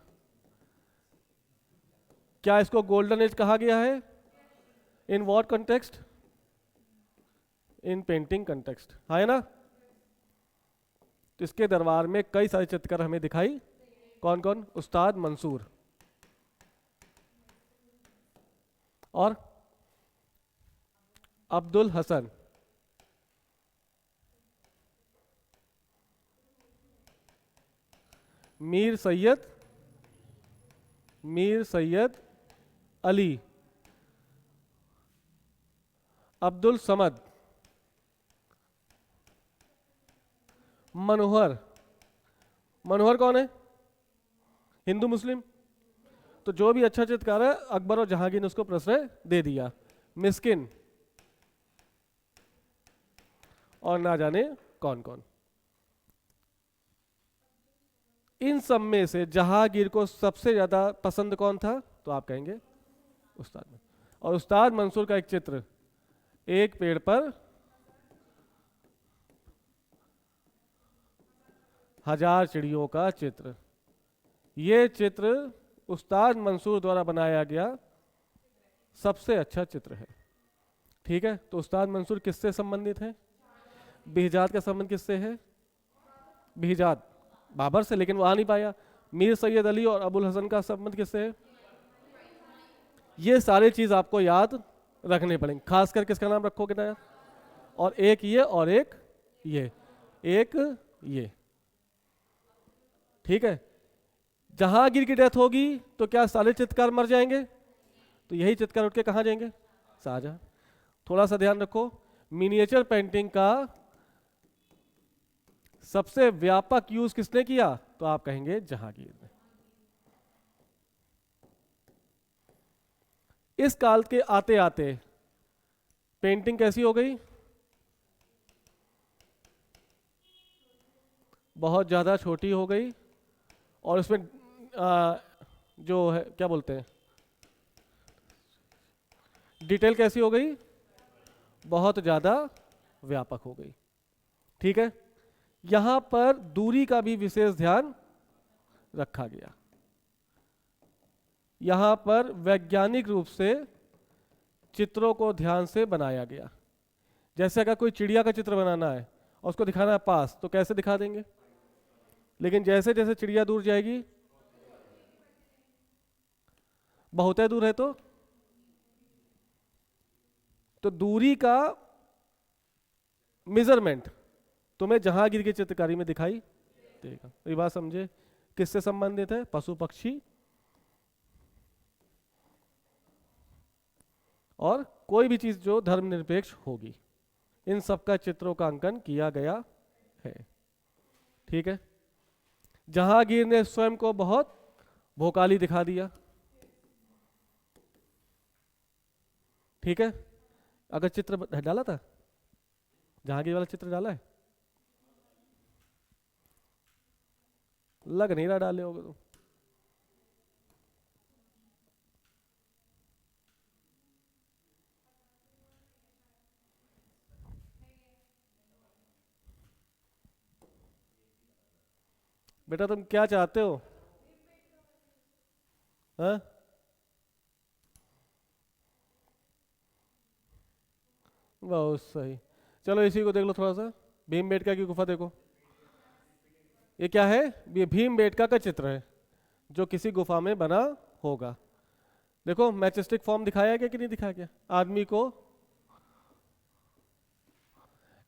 Speaker 1: क्या इसको गोल्डन एज कहा गया है? In what context? In painting context, है ना? तो इसके दरबार में कई सारे चित्रकार हमें दिखाई, कौन कौन? उस्ताद मंसूर और अब्दुल हसन, मीर सैयद अली, अब्दुल समद, मनोहर। मनोहर कौन है? हिंदू मुस्लिम। तो जो भी अच्छा चित्रकार है, अकबर और जहांगीर ने उसको प्रश्रय दे दिया। मिस्किन और ना जाने कौन कौन। इन सब में से जहांगीर को सबसे ज्यादा पसंद कौन था? तो आप कहेंगे उस्ताद मंसूर। और उस्ताद मंसूर का एक चित्र, एक पेड़ पर हजार चिड़ियों का चित्र। ये चित्र उस्ताद मंसूर द्वारा बनाया गया सबसे अच्छा चित्र है। ठीक है, तो उस्ताद मंसूर किससे संबंधित है? बिहजाद का संबंध किससे है? बिहजाद बाबर से, लेकिन वो आ नहीं पाया। मीर सैयद अली और अबुल हसन का संबंध किससे है? ये सारी चीज आपको याद रखने पड़ेंगे। खासकर किसका नाम रखोगे ना? और एक ये और एक ये, एक ये। ठीक है, जहांगीर की डेथ होगी तो क्या सारे चित्रकार मर जाएंगे? तो यही चित्रकार उठ के कहाँ जाएंगे? शाहजहां। थोड़ा सा ध्यान रखो, मिनिएचर पेंटिंग का सबसे व्यापक यूज किसने किया? तो आप कहेंगे जहांगीर ने। इस काल के आते आते पेंटिंग कैसी हो गई? बहुत ज़्यादा छोटी हो गई, और उसमें जो है क्या बोलते हैं, डिटेल कैसी हो गई? बहुत ज़्यादा व्यापक हो गई। ठीक है, यहाँ पर दूरी का भी विशेष ध्यान रखा गया। यहाँ पर वैज्ञानिक रूप से चित्रों को ध्यान से बनाया गया। जैसे अगर कोई चिड़िया का चित्र बनाना है और उसको दिखाना है पास, तो कैसे दिखा देंगे? लेकिन जैसे जैसे चिड़िया दूर जाएगी, बहुत है दूर है, तो दूरी का मेजरमेंट तुम्हें जहांगीर की चित्रकारी में दिखाई देगा। ये बात समझे? किससे संबंधित है? पशु पक्षी और कोई भी चीज जो धर्मनिरपेक्ष होगी, इन सब का चित्रों का अंकन किया गया है। ठीक है, जहांगीर ने स्वयं को बहुत भोकाली दिखा दिया। ठीक है, अगर चित्र डाला था, जहांगीर वाला चित्र डाला है, लग नहीं रहा डाले होगे तो। बेटा तुम क्या चाहते हो? हाँ, बहुत सही। चलो इसी को देख लो थोड़ा सा, भीमबेटका की गुफा देखो। ये क्या है? ये भीमबेटका का चित्र है जो किसी गुफा में बना होगा। देखो मैचेस्टिक फॉर्म दिखाया गया कि नहीं दिखाया गया? आदमी को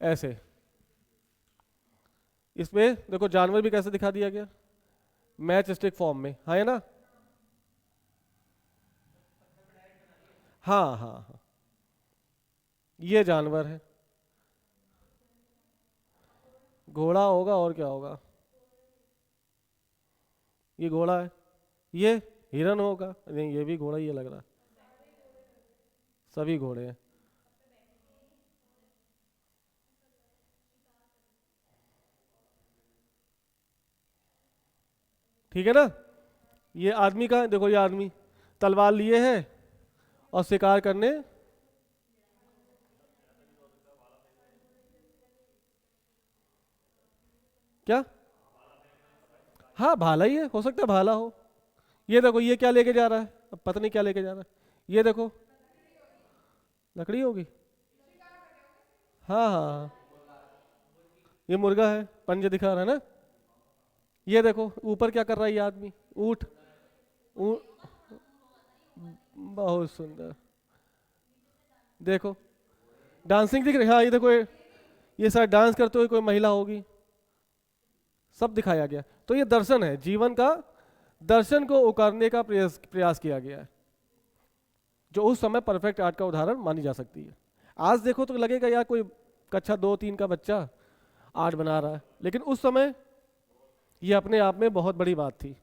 Speaker 1: ऐसे, इसमें देखो जानवर भी कैसे दिखा दिया गया, मैचस्टिक फॉर्म में, हाँ है ना? हाँ हाँ हाँ, ये जानवर है, घोड़ा होगा और क्या होगा? ये घोड़ा है, ये हिरन होगा, नहीं ये भी घोड़ा ही है लग रहा है, सभी घोड़े हैं। ठीक है ना? ये आदमी का देखो, ये आदमी तलवार लिए है और शिकार करने, क्या? हाँ भाला ही है, हो सकता है भाला हो। ये देखो ये क्या लेके जा रहा है, अब पता नहीं क्या लेके जा रहा है। ये देखो लकड़ी होगी, हाँ हाँ हाँ, ये मुर्गा है, पंजे दिखा रहा है ना। ये देखो ऊपर क्या कर रहा है ये आदमी, ऊँट। ऊ- बहुत सुंदर, देखो डांसिंग दिख रही, हाँ ये देखो ये शायद डांस करते हुए कोई महिला होगी, सब दिखाया गया। तो ये दर्शन है, जीवन का दर्शन को उकारने का प्रयास प्रयास किया गया है, जो उस समय परफेक्ट आर्ट का उदाहरण मानी जा सकती है। आज देखो तो लगेगा यार कोई कक्षा 2-3 का बच्चा आर्ट बना रहा है, लेकिन उस समय ये अपने आप में बहुत बड़ी बात थी।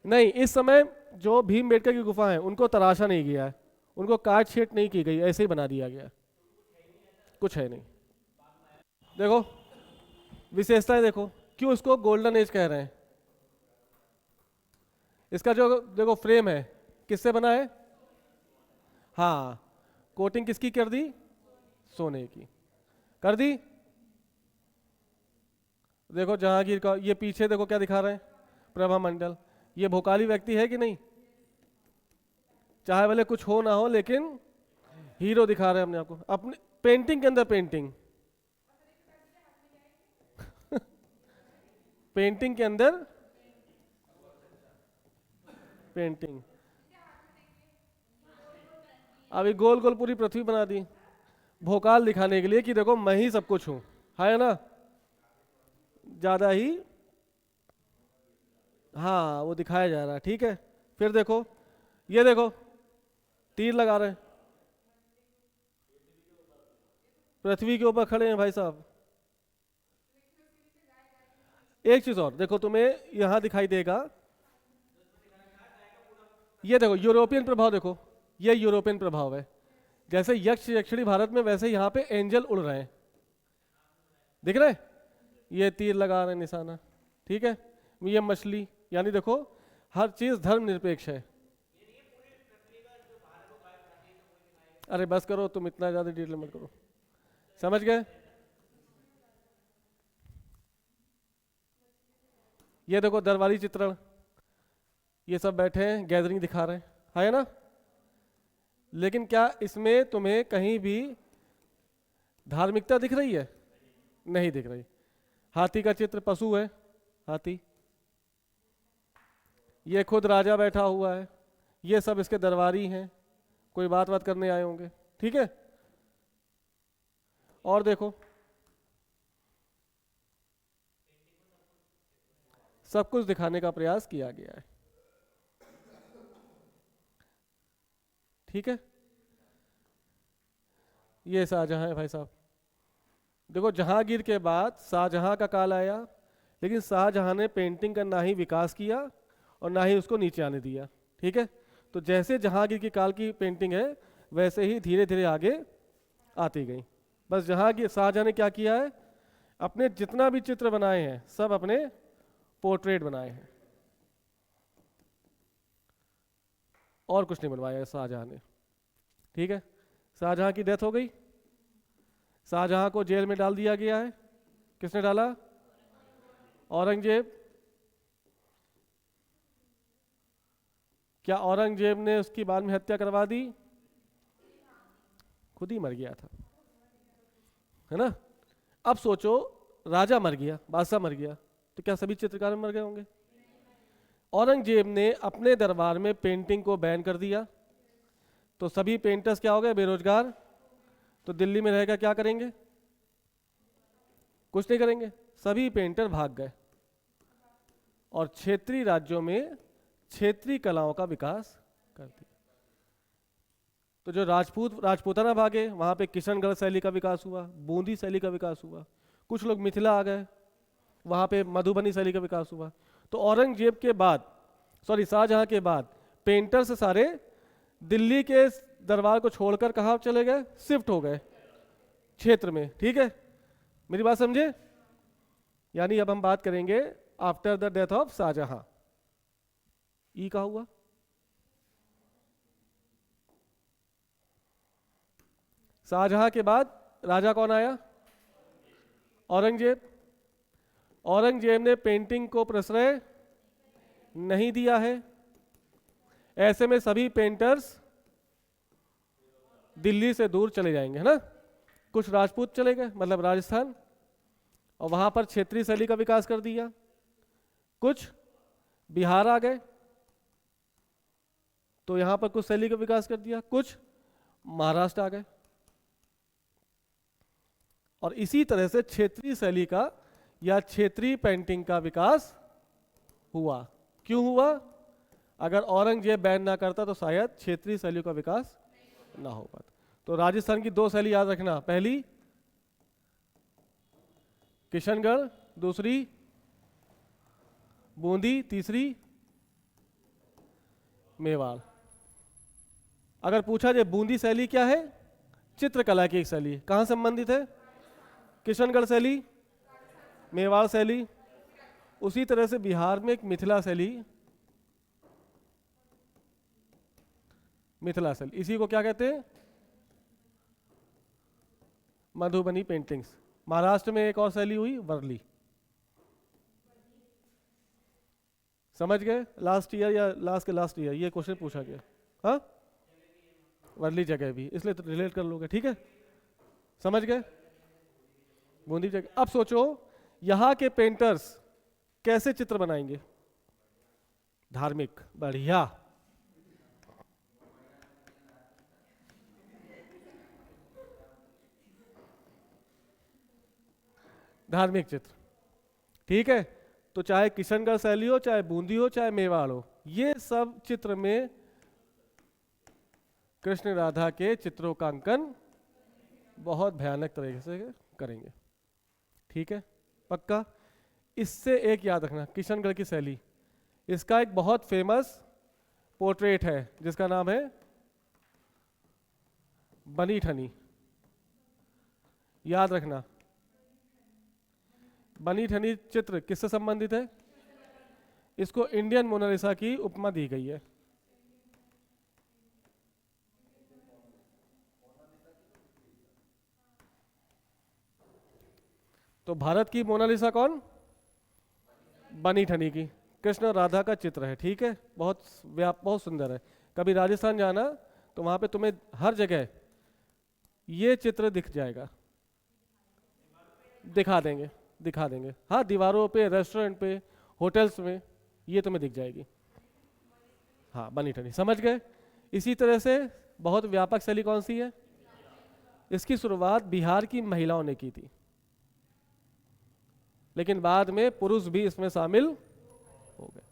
Speaker 1: नहीं, इस समय जो भीमबेटका की गुफा है उनको तराशा नहीं गया है, उनको काट छीट नहीं की गई, ऐसे ही बना दिया गया, कुछ है नहीं। देखो विशेषताएं देखो, क्यों इसको गोल्डन एज कह रहे हैं? इसका जो देखो फ्रेम है किससे बना है? हाँ, कोटिंग किसकी कर दी? सोने की कर दी। देखो जहांगीर का ये पीछे देखो क्या दिखा रहे हैं, प्रभा मंडल। ये भोकाली व्यक्ति है कि नहीं? चाहे भले कुछ हो ना हो, लेकिन हीरो दिखा रहे हैं अपने आप को, अपने पेंटिंग के अंदर पेंटिंग। पेंटिंग के अंदर पेंटिंग। अभी गोल गोल पूरी पृथ्वी बना दी भोकाल दिखाने के लिए कि देखो मैं ही सब कुछ हूं, है ना? ज्यादा ही हाँ वो दिखाया जा रहा है, ठीक है। फिर देखो, ये देखो तीर लगा रहे हैं, पृथ्वी के ऊपर खड़े हैं भाई साहब। एक चीज और देखो, तुम्हें यहां दिखाई देगा, ये देखो यूरोपियन प्रभाव, देखो ये यूरोपियन प्रभाव है। जैसे यक्ष यक्षिणी भारत में, वैसे यहाँ पे एंजल उड़ रहे हैं, दिख रहे हैं? ये तीर लगा रहे हैं निशाना, ठीक है। ये मछली, यानी देखो हर चीज धर्म निरपेक्ष है। अरे बस करो, तुम इतना ज्यादा डिटेल मत करो, समझ गए? ये देखो दरबारी चित्रण, ये सब बैठे हैं गैदरिंग दिखा रहे हैं, है ना? लेकिन क्या इसमें तुम्हें कहीं भी धार्मिकता दिख रही है? नहीं दिख रही। हाथी का चित्र, पशु है हाथी, ये खुद राजा बैठा हुआ है, ये सब इसके दरबारी हैं, कोई बात बात करने आए होंगे, ठीक है। और देखो सब कुछ दिखाने का प्रयास किया गया है, ठीक है। ये शाहजहां है भाई साहब। देखो जहांगीर के बाद शाहजहां का काल आया, लेकिन शाहजहां ने पेंटिंग का ना ही विकास किया और ना ही उसको नीचे आने दिया, ठीक है। तो जैसे जहांगीर की काल की पेंटिंग है, वैसे ही धीरे धीरे आगे आती गई। बस जहांगीर शाहजहां ने क्या किया है, अपने जितना भी चित्र बनाए हैं सब अपने पोर्ट्रेट बनाए हैं, और कुछ नहीं बनवाया है शाहजहां ने, ठीक है। शाहजहां की डेथ हो गई, शाहजहां को जेल में डाल दिया गया है। किसने डाला? औरंगजेब। क्या औरंगजेब ने उसकी बाद में हत्या करवा दी? खुद ही मर गया था, है ना? अब सोचो, राजा मर गया, बादशाह मर गया, तो क्या सभी चित्रकार मर गए होंगे? औरंगजेब ने अपने दरबार में पेंटिंग को बैन कर दिया, तो सभी पेंटर्स क्या हो गए? बेरोजगार। तो दिल्ली में रहकर क्या करेंगे? कुछ नहीं करेंगे, सभी पेंटर भाग गए और क्षेत्रीय राज्यों में क्षेत्रीय कलाओं का विकास कर दिया। तो जो राजपूताना भागे, वहां पे किशनगढ़ शैली का विकास हुआ, बूंदी शैली का विकास हुआ। कुछ लोग मिथिला आ गए, वहां पे मधुबनी शैली का विकास हुआ। तो औरंगजेब के बाद, सॉरी शाहजहां के बाद, पेंटर्स सारे दिल्ली के दरबार को छोड़कर कहाँ चले गए? शिफ्ट हो गए क्षेत्र में, ठीक है। मेरी बात समझे? यानी अब हम बात करेंगे after the death of Shahjahan. ई का हुआ शाहजहां के बाद राजा कौन आया? औरंगजेब। औरंगजेब ने पेंटिंग को प्रश्रय नहीं दिया है, ऐसे में सभी पेंटर्स दिल्ली से दूर चले जाएंगे, है ना? कुछ राजपूत चले गए, मतलब राजस्थान, और वहां पर क्षेत्रीय शैली का विकास कर दिया। कुछ बिहार आ गए, तो यहां पर कुछ शैली का विकास कर दिया। कुछ महाराष्ट्र आ गए, और इसी तरह से क्षेत्रीय शैली का या क्षेत्रीय पेंटिंग का विकास हुआ। क्यों हुआ? अगर औरंगजेब बैन ना करता तो शायद क्षेत्रीय शैली का विकास ना हो पाता। तो राजस्थान की दो शैली याद रखना, पहली किशनगढ़, दूसरी बूंदी, तीसरी मेवाड़। अगर पूछा जाए बूंदी शैली क्या है? चित्रकला की एक शैली। कहां संबंधित है? किशनगढ़ शैली, मेवाड़ शैली। उसी तरह से बिहार में एक मिथिला शैली, मिथिला शैली, इसी को क्या कहते हैं? मधुबनी पेंटिंग्स। महाराष्ट्र में एक और शैली हुई, वर्ली। समझ गए? लास्ट ईयर या लास्ट के लास्ट ईयर ये क्वेश्चन पूछा गया। हाँ, वर्ली जगह भी, इसलिए तो रिलेट कर लोगे। ठीक है, समझ गए? बूंदी जगह। अब सोचो यहाँ के पेंटर्स कैसे चित्र बनाएंगे? धार्मिक, बढ़िया। धार्मिक चित्र, ठीक है। तो चाहे किशनगढ़ शैली हो, चाहे बूंदी हो, चाहे मेवाड़ हो, ये सब चित्र में कृष्ण राधा के चित्रों का अंकन बहुत भयानक तरीके से करेंगे। ठीक है, पक्का। इससे एक याद रखना, किशनगढ़ की शैली, इसका एक बहुत फेमस पोर्ट्रेट है जिसका नाम है बनी ठनी। याद रखना, बनी ठनी चित्र किससे संबंधित है? इसको इंडियन मोनालिसा की उपमा दी गई है। तो भारत की मोनालिसा कौन? बनी ठनी की, कृष्ण और राधा का चित्र है। ठीक है, बहुत सुंदर है। कभी राजस्थान जाना तो वहां पे तुम्हें हर जगह ये चित्र दिख जाएगा। दिखा देंगे, दिखा देंगे। हाँ, दीवारों पे, रेस्टोरेंट पे, होटल्स में ये तुम्हें दिख जाएगी। हाँ, बनी ठनी, समझ गए? इसी तरह से बहुत व्यापक शैली कौन सी है? इसकी शुरुआत बिहार की महिलाओं ने की थी, लेकिन बाद में पुरुष भी इसमें शामिल हो गए।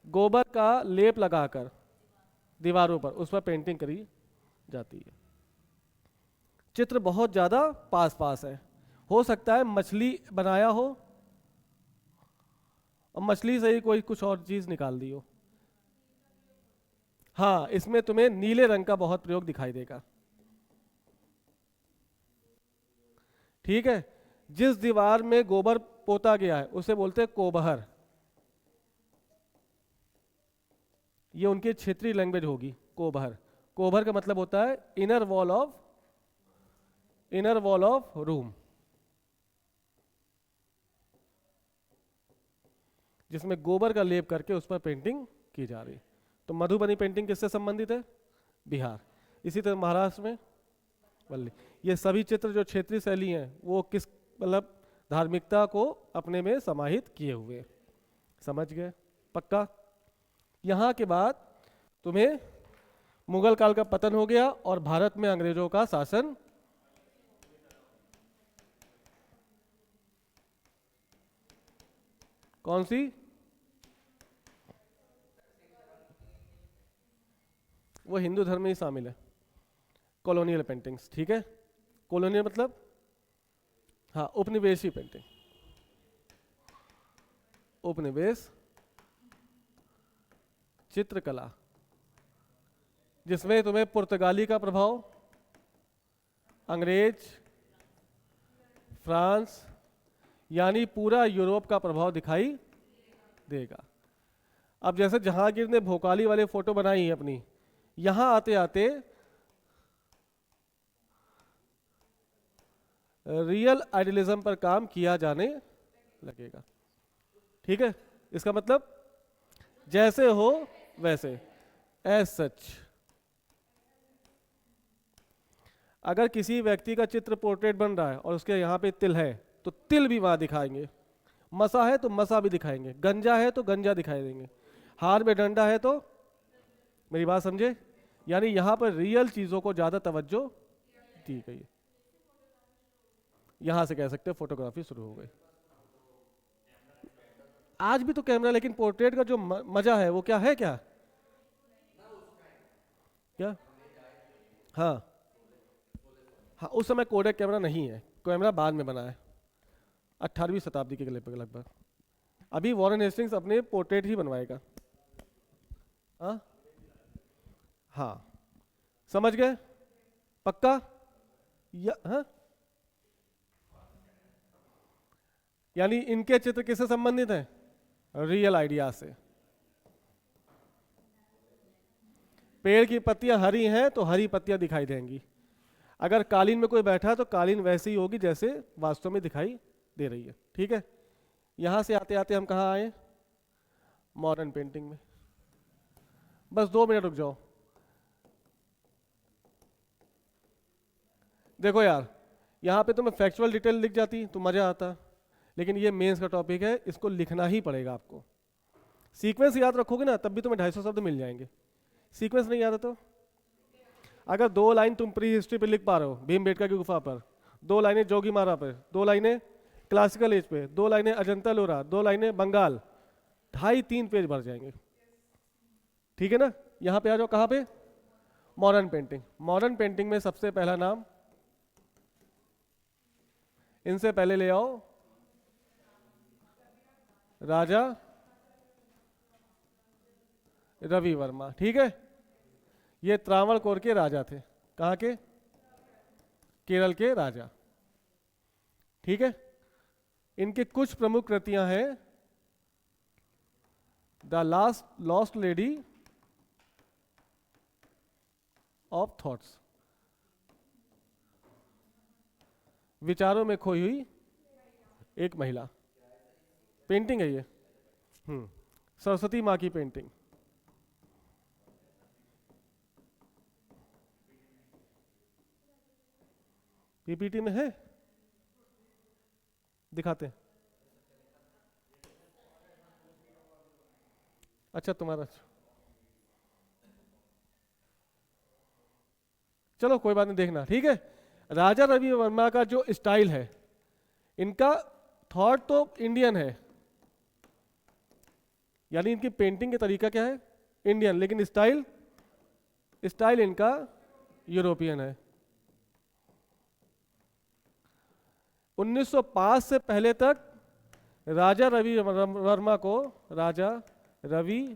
Speaker 1: गोबर का लेप लगाकर दीवारों पर उस पर पेंटिंग करी जाती है। चित्र बहुत ज्यादा पास पास है। हो सकता है मछली बनाया हो और मछली से ही कोई कुछ और चीज निकाल दी हो। हाँ, इसमें तुम्हें नीले रंग का बहुत प्रयोग दिखाई देगा। ठीक है, जिस दीवार में गोबर पोता गया है उसे बोलते हैं कोबहर। ये उनकी क्षेत्रीय लैंग्वेज होगी, कोबहर। कोबहर का मतलब होता है इनर वॉल ऑफ रूम, जिसमें गोबर का लेप करके उस पर पेंटिंग की जा रही। तो मधुबनी पेंटिंग किससे संबंधित है? बिहार। इसी तरह महाराष्ट्र में वल्ली। ये सभी चित्र जो क्षेत्रीय शैली हैं वो किस मतलब धार्मिकता को अपने में समाहित किए हुए। समझ गए? पक्का। यहाँ के बाद तुम्हें मुगल काल का पतन हो गया और भारत में अंग्रेजों का शासन। कौन सी? वो हिंदू धर्म में ही शामिल है, कॉलोनियल पेंटिंग्स। ठीक है, कॉलोनियल मतलब हाँ, उपनिवेशी पेंटिंग, उपनिवेश चित्रकला, जिसमें तुम्हें पुर्तगाली का प्रभाव, अंग्रेज, फ्रांस, यानी पूरा यूरोप का प्रभाव दिखाई देगा। अब जैसे जहांगीर ने भोकाली वाले फोटो बनाई है अपनी, यहां आते आते रियल आइडियलिज्म पर काम किया जाने लगेगा। ठीक है, इसका मतलब जैसे हो वैसे, एज सच। अगर किसी व्यक्ति का चित्र पोर्ट्रेट बन रहा है और उसके यहाँ पे तिल है तो तिल भी वहां दिखाएंगे, मसा है तो मसा भी दिखाएंगे, गंजा है तो गंजा दिखाई देंगे, हार में डंडा है तो। मेरी बात समझे? यानी यहाँ पर रियल चीजों को ज्यादा तवज्जो दी गई है। यहां से कह सकते हैं फोटोग्राफी शुरू हो गई। आज भी तो कैमरा, लेकिन पोर्ट्रेट का जो मजा है वो क्या है? क्या क्या? हाँ हाँ, उस समय कोडेक कैमरा नहीं है, कैमरा बाद में बना है 18वीं शताब्दी के लगभग। अभी वॉरेन हेस्टिंग्स अपने पोर्ट्रेट ही बनवाएगा। हाँ हाँ, समझ गए? पक्का? हाँ, यानी इनके चित्र किससे संबंधित हैं? रियल आइडिया से। पेड़ की पत्तियां हरी हैं तो हरी पत्तियां दिखाई देंगी। अगर कालीन में कोई बैठा है तो कालीन वैसी ही होगी जैसे वास्तव में दिखाई दे रही है। ठीक है, यहां से आते आते हम कहाँ आए? मॉडर्न पेंटिंग में। बस 2 मिनट रुक जाओ। देखो यार, यहाँ पे तुम्हें फैक्चुअल डिटेल लिख जाती तो मजा आता, लेकिन ये मेंस का टॉपिक है, इसको लिखना ही पड़ेगा आपको। सीक्वेंस याद रखोगे ना तब भी तुम्हें 250 शब्द मिल जाएंगे। सीक्वेंस नहीं याद है तो अगर 2 लाइन तुम प्री हिस्ट्री पे लिख पा रहे हो, भीमबेटका की गुफा पर, 2 लाइनें जोगीमारा पर, 2 लाइनें क्लासिकल एज पे, 2 लाइनें अजंता लोरा, 2 लाइनें बंगाल, 2.5-3 पेज भर जाएंगे। ठीक है ना। यहाँ पे आ जाओ, कहाँ पे? Modern painting. मॉडर्न पेंटिंग में सबसे पहला नाम, इनसे पहले ले आओ, राजा रवि वर्मा। ठीक है, ये त्रावणकोर के राजा थे। कहाँ के? केरल के राजा। ठीक है, इनके कुछ प्रमुख कृतियां हैं। The last lost lady of thoughts, विचारों में खोई हुई एक महिला, पेंटिंग है ये। सरस्वती माँ की पेंटिंग। पीपीटी में है, दिखाते हैं। अच्छा तुम्हारा, चलो कोई बात नहीं, देखना। ठीक है, राजा रवि वर्मा का जो स्टाइल है, इनका थॉट तो इंडियन है, यानी इनकी पेंटिंग का तरीका क्या है? इंडियन, लेकिन स्टाइल स्टाइल इनका यूरोपियन है। 1905 से पहले तक राजा रवि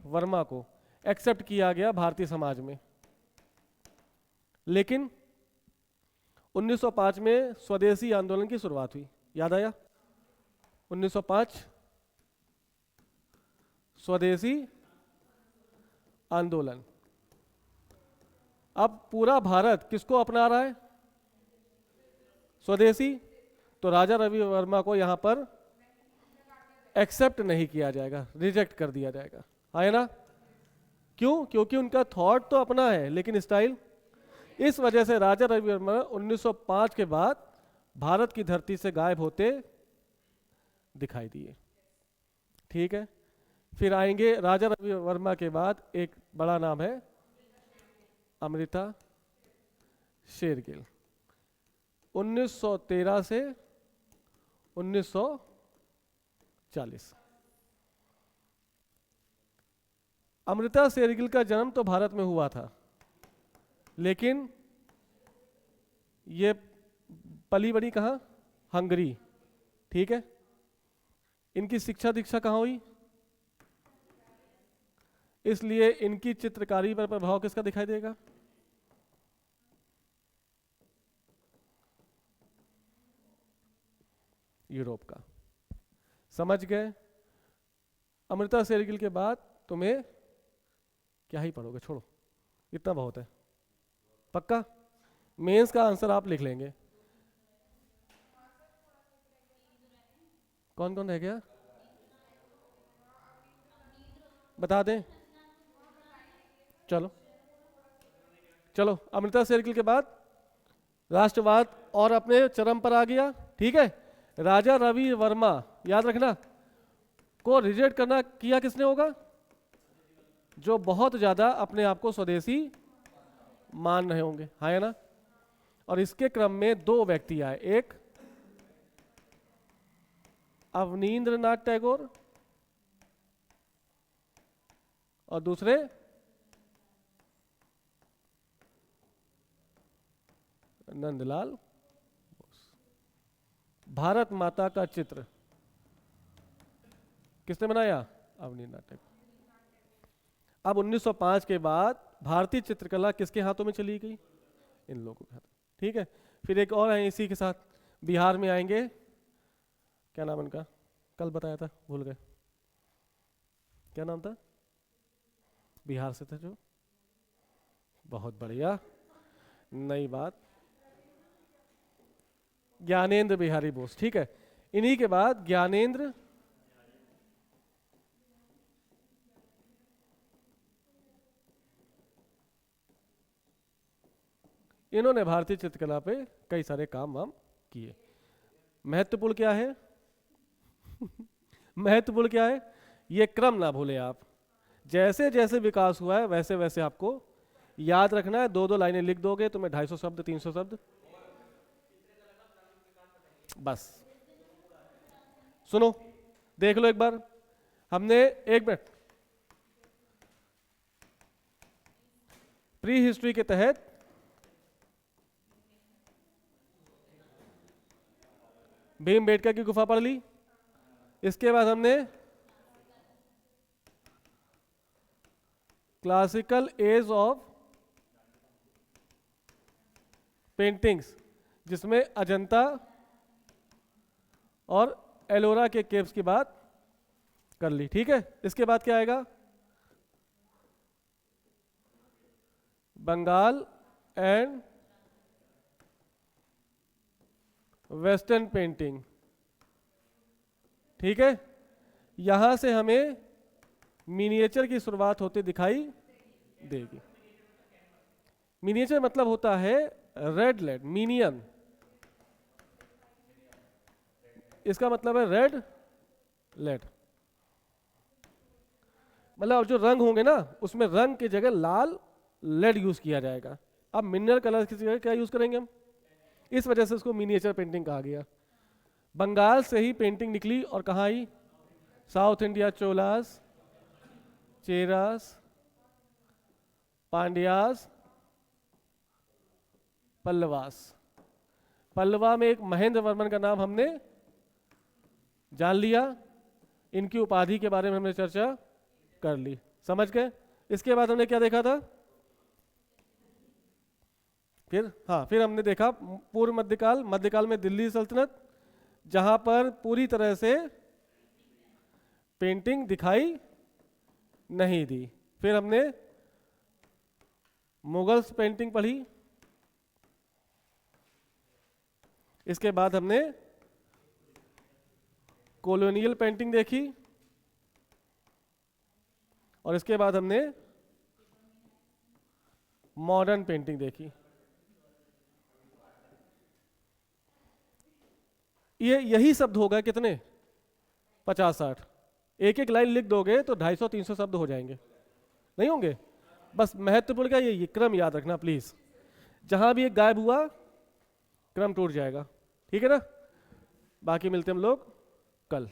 Speaker 1: वर्मा को एक्सेप्ट किया गया भारतीय समाज में, लेकिन 1905 में स्वदेशी आंदोलन की शुरुआत हुई। याद आया? 1905 स्वदेशी आंदोलन। अब पूरा भारत किसको अपना रहा है? स्वदेशी। तो राजा रवि वर्मा को यहां पर एक्सेप्ट नहीं किया जाएगा, रिजेक्ट कर दिया जाएगा। है ना? क्यों? क्योंकि उनका थॉट तो अपना है लेकिन स्टाइल। इस वजह से राजा रवि वर्मा 1905 के बाद भारत की धरती से गायब होते दिखाई दिए। ठीक है, फिर आएंगे राजा रवि वर्मा के बाद एक बड़ा नाम है अमृता शेरगिल। 1913 से 1940। अमृता शेरगिल का जन्म तो भारत में हुआ था, लेकिन ये पली बड़ी कहाँ? हंगरी। ठीक है, इनकी शिक्षा दीक्षा कहाँ हुई? इसलिए इनकी चित्रकारी पर प्रभाव किसका दिखाई देगा? यूरोप का। समझ गए? अमृता शेरगिल के बाद तुम्हें क्या ही पढ़ोगे, छोड़ो, इतना बहुत है। पक्का मेंस का आंसर आप लिख लेंगे। कौन कौन रह गया बता दें? चलो चलो, अमृता शेरगिल के बाद राष्ट्रवाद और अपने चरम पर आ गया। ठीक है, राजा रवि वर्मा, याद रखना, को रिजेक्ट करना किया किसने होगा? जो बहुत ज्यादा अपने आप को स्वदेशी मान रहे होंगे। है ना? और इसके क्रम में 2 व्यक्ति आए, एक अवनींद्रनाथ टैगोर और दूसरे नंदलाल बोस। भारत माता का चित्र किसने बनाया? अवनींद्रनाथ टैगोर। अब 1905 के बाद भारतीय चित्रकला किसके हाथों में चली गई? इन लोगों के हाथों। ठीक है, फिर एक और है इसी के साथ, बिहार में आएंगे, क्या नाम इनका? कल बताया था, भूल गए, क्या नाम था? बिहार से थे जो। बहुत बढ़िया, नई बात, ज्ञानेंद्र बिहारी बोस। ठीक है, इन्हीं के बाद ज्ञानेंद्र इन्होंने भारतीय चित्रकला पे कई सारे काम वाम किए। महत्वपूर्ण क्या है? महत्वपूर्ण क्या है? ये क्रम ना भूले आप, जैसे जैसे विकास हुआ है वैसे वैसे आपको याद रखना है। 2-2 लाइनें लिख दोगे तुम्हें 250 शब्द 300 शब्द बस। सुनो, देख लो एक बार। हमने, एक मिनट, प्री हिस्ट्री के तहत भीमबेटका की गुफा पढ़ ली। इसके बाद हमने क्लासिकल एज ऑफ पेंटिंग्स, जिसमें अजंता और एलोरा के केव्स की बात कर ली। ठीक है, इसके बाद क्या आएगा? Bengal and western painting. ठीक है, यहां से हमें मिनिएचर की शुरुआत होती दिखाई देगी। मिनिएचर मतलब होता है रेड लेड, मिनियन, इसका मतलब है रेड लेड। मतलब जो रंग होंगे ना, उसमें रंग की जगह लाल लेड यूज किया जाएगा। अब मिनरल कलर की जगह क्या यूज करेंगे हम? इस वजह से उसको मिनिएचर पेंटिंग कहा गया। बंगाल से ही पेंटिंग निकली और कहाँ आई? South India, Cholas, Cheras, Pandyas, Pallavas. पल्लवा में एक महेंद्र वर्मन का नाम हमने जान लिया, इनकी उपाधि के बारे में हमने चर्चा कर ली, समझ गए? इसके बाद हमने क्या देखा था? फिर हमने देखा पूर्व मध्यकाल। मध्यकाल में दिल्ली सल्तनत, जहां पर पूरी तरह से पेंटिंग दिखाई नहीं दी। फिर हमने मुगल्स पेंटिंग पढ़ी। इसके बाद हमने कॉलोनियल पेंटिंग देखी और इसके बाद हमने मॉडर्न पेंटिंग देखी। यही शब्द होगा कितने? 50-60। एक एक लाइन लिख दोगे तो 250-300 शब्द हो जाएंगे, नहीं होंगे? बस महत्वपूर्ण क्या, ये क्रम याद रखना प्लीज। जहां भी एक गायब हुआ क्रम टूट जाएगा। ठीक है ना? बाकी मिलते हम लोग कल।